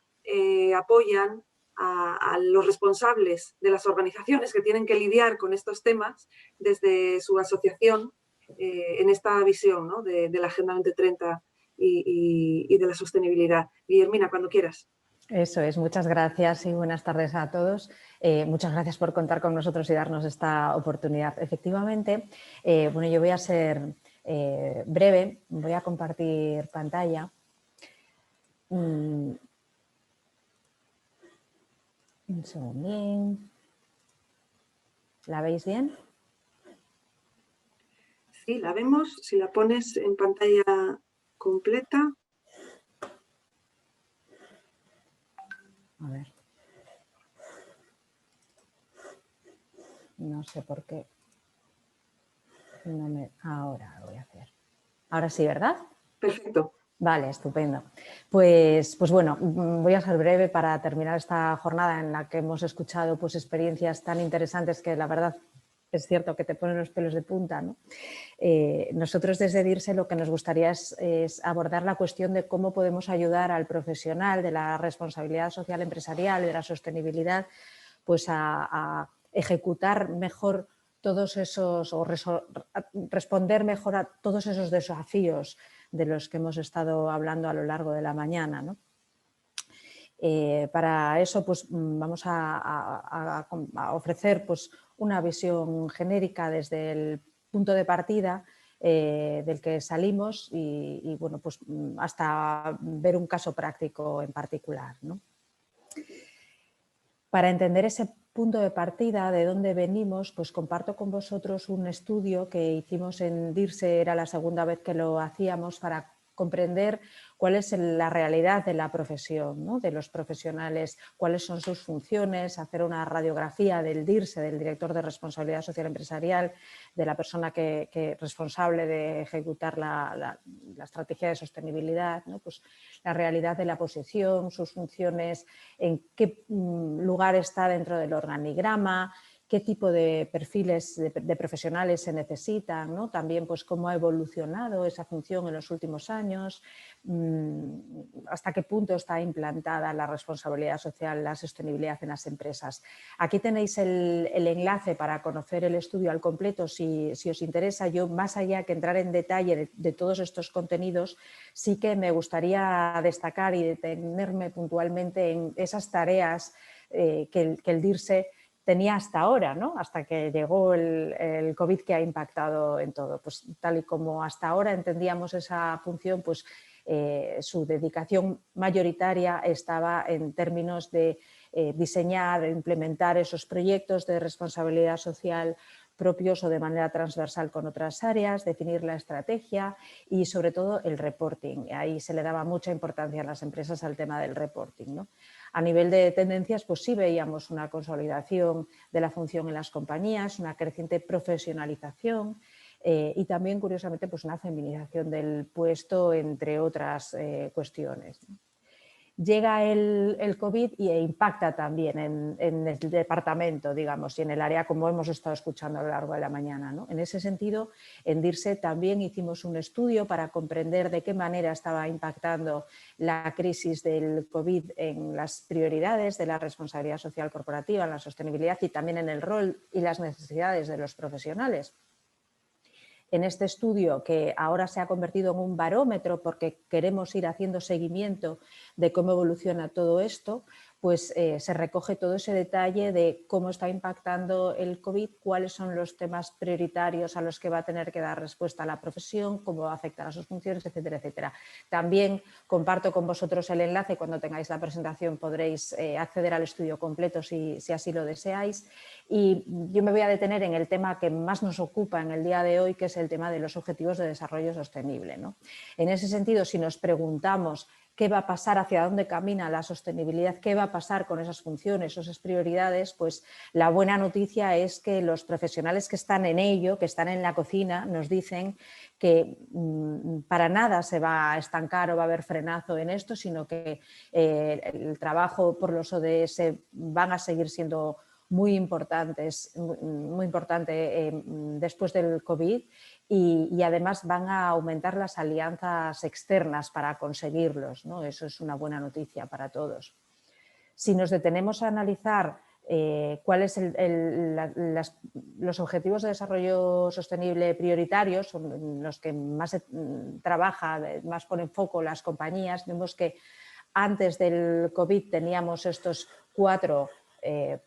apoyan a los responsables de las organizaciones que tienen que lidiar con estos temas desde su asociación en esta visión, ¿no?, de la Agenda 2030 y de la sostenibilidad. Guillermina, cuando quieras. Eso es, muchas gracias y buenas tardes a todos. Muchas gracias por contar con nosotros y darnos esta oportunidad. Efectivamente, bueno, yo voy a ser breve, voy a compartir pantalla. Un segundín. ¿La veis bien? Sí, la vemos. Si la pones en pantalla completa. A ver. No sé por qué. Ahora lo voy a hacer. Ahora sí, ¿verdad? Perfecto. Vale, estupendo. Pues bueno, voy a ser breve para terminar esta jornada en la que hemos escuchado pues, experiencias tan interesantes que la verdad es cierto que te ponen los pelos de punta, ¿no? Nosotros desde DIRSE lo que nos gustaría es abordar la cuestión de cómo podemos ayudar al profesional de la responsabilidad social empresarial y de la sostenibilidad pues a ejecutar mejor todos esos o responder mejor a todos esos desafíos de los que hemos estado hablando a lo largo de la mañana, ¿no? Para eso pues, vamos a ofrecer pues, una visión genérica desde el punto de partida del que salimos y bueno, pues, hasta ver un caso práctico en particular, ¿no? Para entender ese punto de partida, de dónde venimos, pues comparto con vosotros un estudio que hicimos en DIRSE, era la segunda vez que lo hacíamos, para comprender cuál es la realidad de la profesión, ¿no?, de los profesionales, cuáles son sus funciones, hacer una radiografía del DIRSE, del director de responsabilidad social empresarial, de la persona que es responsable de ejecutar la estrategia de sostenibilidad, ¿no?, pues la realidad de la posición, sus funciones, en qué lugar está dentro del organigrama, qué tipo de perfiles de profesionales se necesitan, ¿no? También pues cómo ha evolucionado esa función en los últimos años, hasta qué punto está implantada la responsabilidad social, la sostenibilidad en las empresas. Aquí tenéis el enlace para conocer el estudio al completo si os interesa. Yo, más allá que entrar en detalle de todos estos contenidos, sí que me gustaría destacar y detenerme puntualmente en esas tareas que el DIRSE tenía hasta ahora, ¿no?, hasta que llegó el COVID, que ha impactado en todo. Pues tal y como hasta ahora entendíamos esa función, pues su dedicación mayoritaria estaba en términos de diseñar e implementar esos proyectos de responsabilidad social propios o de manera transversal con otras áreas, definir la estrategia y sobre todo el reporting. Ahí se le daba mucha importancia a las empresas al tema del reporting, ¿no? A nivel de tendencias, pues sí veíamos una consolidación de la función en las compañías, una creciente profesionalización y también, curiosamente, pues una feminización del puesto, entre otras cuestiones. Llega el COVID e impacta también en el departamento, digamos, y en el área, como hemos estado escuchando a lo largo de la mañana, ¿no? En ese sentido, en DIRSE también hicimos un estudio para comprender de qué manera estaba impactando la crisis del COVID en las prioridades de la responsabilidad social corporativa, en la sostenibilidad y también en el rol y las necesidades de los profesionales. En este estudio, que ahora se ha convertido en un barómetro porque queremos ir haciendo seguimiento de cómo evoluciona todo esto, pues se recoge todo ese detalle de cómo está impactando el COVID, cuáles son los temas prioritarios a los que va a tener que dar respuesta la profesión, cómo va a afectar a sus funciones, etcétera, etcétera. También comparto con vosotros el enlace, cuando tengáis la presentación podréis acceder al estudio completo si así lo deseáis. Y yo me voy a detener en el tema que más nos ocupa en el día de hoy, que es el tema de los objetivos de desarrollo sostenible, ¿no? En ese sentido, si nos preguntamos qué va a pasar, hacia dónde camina la sostenibilidad, qué va a pasar con esas funciones, esas prioridades, pues la buena noticia es que los profesionales que están en ello, que están en la cocina, nos dicen que para nada se va a estancar o va a haber frenazo en esto, sino que el trabajo por los ODS van a seguir siendo muy importante después del COVID y además van a aumentar las alianzas externas para conseguirlos, ¿no? Eso es una buena noticia para todos. Si nos detenemos a analizar cuáles los objetivos de desarrollo sostenible prioritarios, son los que más trabaja, más ponen foco las compañías, vemos que antes del COVID teníamos estos 4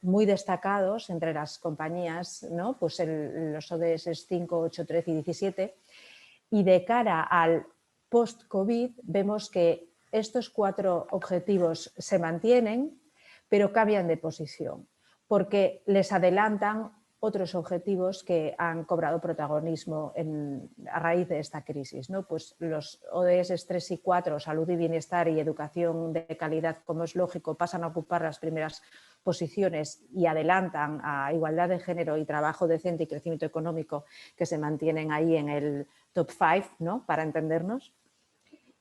muy destacados entre las compañías, ¿no? Pues los ODS 5, 8, 13 y 17, y de cara al post-COVID vemos que estos 4 objetivos se mantienen, pero cambian de posición, porque les adelantan otros objetivos que han cobrado protagonismo a raíz de esta crisis, ¿no? Pues los ODS 3 y 4, salud y bienestar y educación de calidad, como es lógico, pasan a ocupar las primeras posiciones y adelantan a igualdad de género y trabajo decente y crecimiento económico, que se mantienen ahí en el top 5, ¿no? Para entendernos.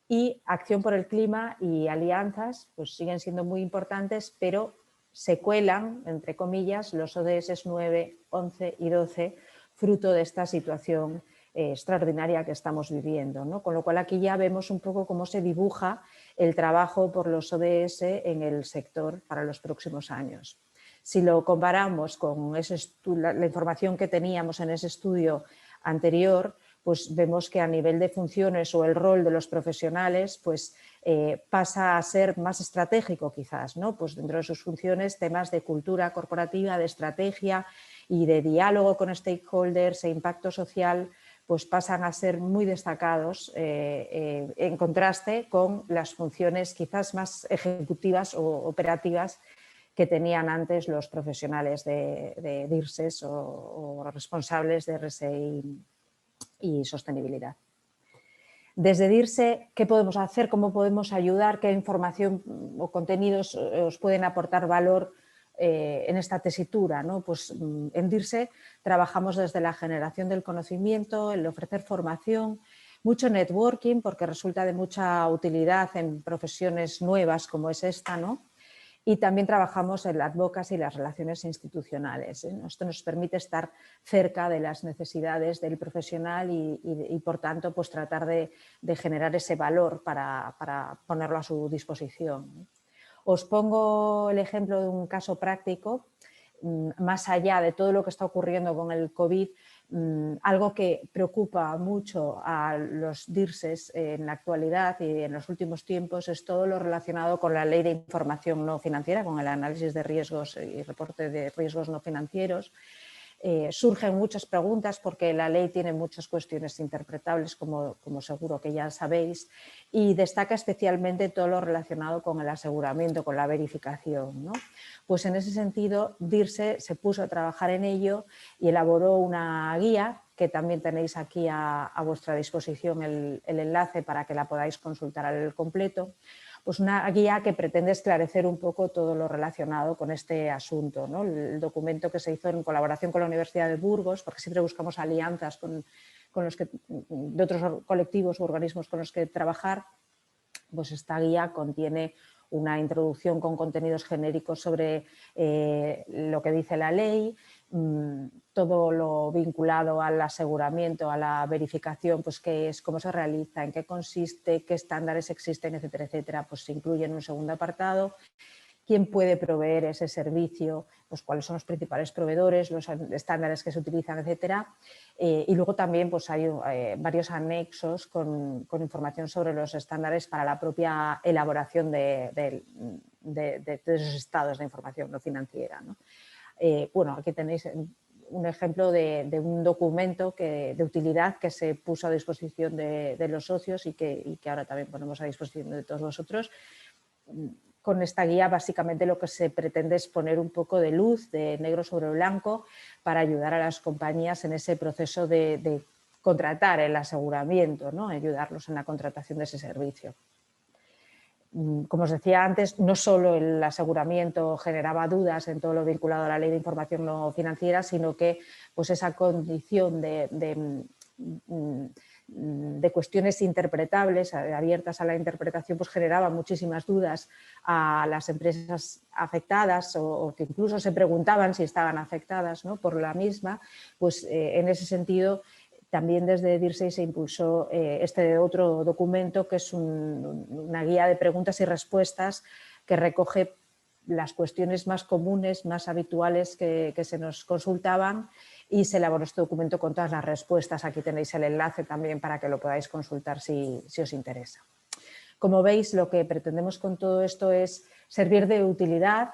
Y acción por el clima y alianzas pues siguen siendo muy importantes, pero se cuelan, entre comillas, los ODS 9, 11 y 12, fruto de esta situación extraordinaria que estamos viviendo, ¿no? Con lo cual aquí ya vemos un poco cómo se dibuja el trabajo por los ODS en el sector para los próximos años. Si lo comparamos con la información que teníamos en ese estudio anterior, pues vemos que a nivel de funciones o el rol de los profesionales pues, pasa a ser más estratégico quizás, ¿no? Pues dentro de sus funciones temas de cultura corporativa, de estrategia y de diálogo con stakeholders e impacto social pues pasan a ser muy destacados en contraste con las funciones quizás más ejecutivas o operativas que tenían antes los profesionales de DIRSES o responsables de RSE y sostenibilidad. Desde DIRSE, ¿qué podemos hacer? ¿Cómo podemos ayudar? ¿Qué información o contenidos os pueden aportar valor en esta tesitura, ¿no? Pues en DIRSE trabajamos desde la generación del conocimiento, el ofrecer formación, mucho networking porque resulta de mucha utilidad en profesiones nuevas como es esta, ¿no? Y también trabajamos en la advocacy y las relaciones institucionales, ¿eh? Esto nos permite estar cerca de las necesidades del profesional y por tanto, pues tratar de generar ese valor para ponerlo a su disposición. Os pongo el ejemplo de un caso práctico, más allá de todo lo que está ocurriendo con el COVID, algo que preocupa mucho a los DIRSES en la actualidad y en los últimos tiempos es todo lo relacionado con la Ley de Información No Financiera, con el análisis de riesgos y reporte de riesgos no financieros. Surgen muchas preguntas porque la ley tiene muchas cuestiones interpretables, como seguro que ya sabéis, y destaca especialmente todo lo relacionado con el aseguramiento, con la verificación, ¿no? Pues en ese sentido, DIRSE se puso a trabajar en ello y elaboró una guía, que también tenéis aquí a vuestra disposición el enlace para que la podáis consultar al completo. Pues una guía que pretende esclarecer un poco todo lo relacionado con este asunto, ¿no? El documento que se hizo en colaboración con la Universidad de Burgos, porque siempre buscamos alianzas de otros colectivos u organismos con los que trabajar, pues esta guía contiene una introducción con contenidos genéricos sobre lo que dice la ley, todo lo vinculado al aseguramiento, a la verificación, pues qué es, cómo se realiza, en qué consiste, qué estándares existen, etcétera, etcétera, pues se incluye en un segundo apartado. ¿Quién puede proveer ese servicio? Pues cuáles son los principales proveedores, los estándares que se utilizan, etcétera. Y luego también pues, hay varios anexos con información sobre los estándares para la propia elaboración de esos estados de información no financiera, ¿no? Bueno, aquí tenéis un ejemplo de un documento de utilidad que se puso a disposición de los socios y que ahora también ponemos a disposición de todos vosotros. Con esta guía básicamente lo que se pretende es poner un poco de luz, de negro sobre blanco, para ayudar a las compañías en ese proceso de contratar el aseguramiento, ¿no? Ayudarlos en la contratación de ese servicio. como os decía antes, no solo el aseguramiento generaba dudas en todo lo vinculado a la Ley de Información no financiera, sino que pues, esa condición de cuestiones interpretables, abiertas a la interpretación, pues generaba muchísimas dudas a las empresas afectadas o que incluso se preguntaban si estaban afectadas, ¿no?, por la misma. Pues en ese sentido también desde DIRSEI se impulsó este otro documento que es una guía de preguntas y respuestas que recoge las cuestiones más comunes, más habituales que se nos consultaban, y se elaboró este documento con todas las respuestas. Aquí tenéis el enlace también para que lo podáis consultar si os interesa. Como veis, lo que pretendemos con todo esto es servir de utilidad,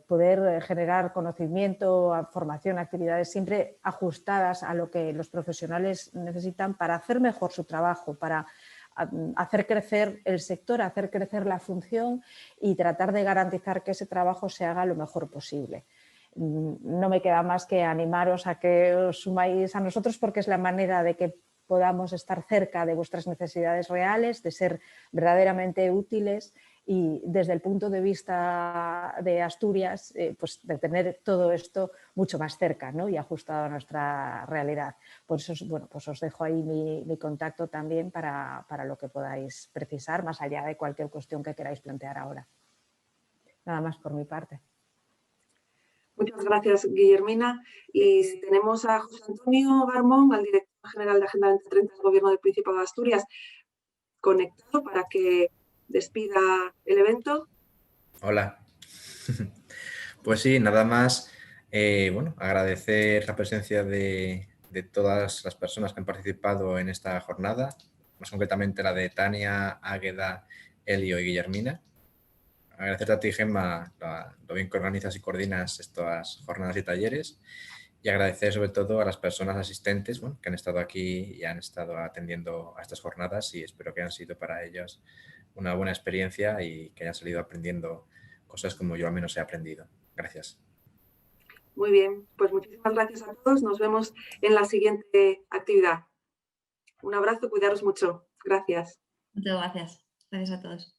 poder generar conocimiento, formación, actividades siempre ajustadas a lo que los profesionales necesitan para hacer mejor su trabajo, para hacer crecer el sector, hacer crecer la función y tratar de garantizar que ese trabajo se haga lo mejor posible. No me queda más que animaros a que os sumáis a nosotros, porque es la manera de que podamos estar cerca de vuestras necesidades reales, de ser verdaderamente útiles y desde el punto de vista de Asturias, pues de tener todo esto mucho más cerca, ¿no?, y ajustado a nuestra realidad. Por eso, bueno, pues os dejo ahí mi contacto también para lo que podáis precisar, más allá de cualquier cuestión que queráis plantear ahora. Nada más por mi parte. Muchas gracias, Guillermina. Y tenemos a José Antonio Garmón, al director general de Agenda 2030 del Gobierno del Principado de Asturias, conectado para que despida el evento. Hola. Pues sí, nada más, bueno, agradecer la presencia de todas las personas que han participado en esta jornada, más concretamente la de Tania, Águeda, Elio y Guillermina. Agradecerte a ti, Gemma, lo bien que organizas y coordinas estas jornadas y talleres, y agradecer sobre todo a las personas asistentes, bueno, que han estado aquí y han estado atendiendo a estas jornadas, y espero que hayan sido para ellos una buena experiencia y que hayan salido aprendiendo cosas como yo al menos he aprendido. Gracias. Muy bien, pues muchísimas gracias a todos. Nos vemos en la siguiente actividad. Un abrazo, cuidaros mucho. Gracias. Muchas gracias. Gracias a todos.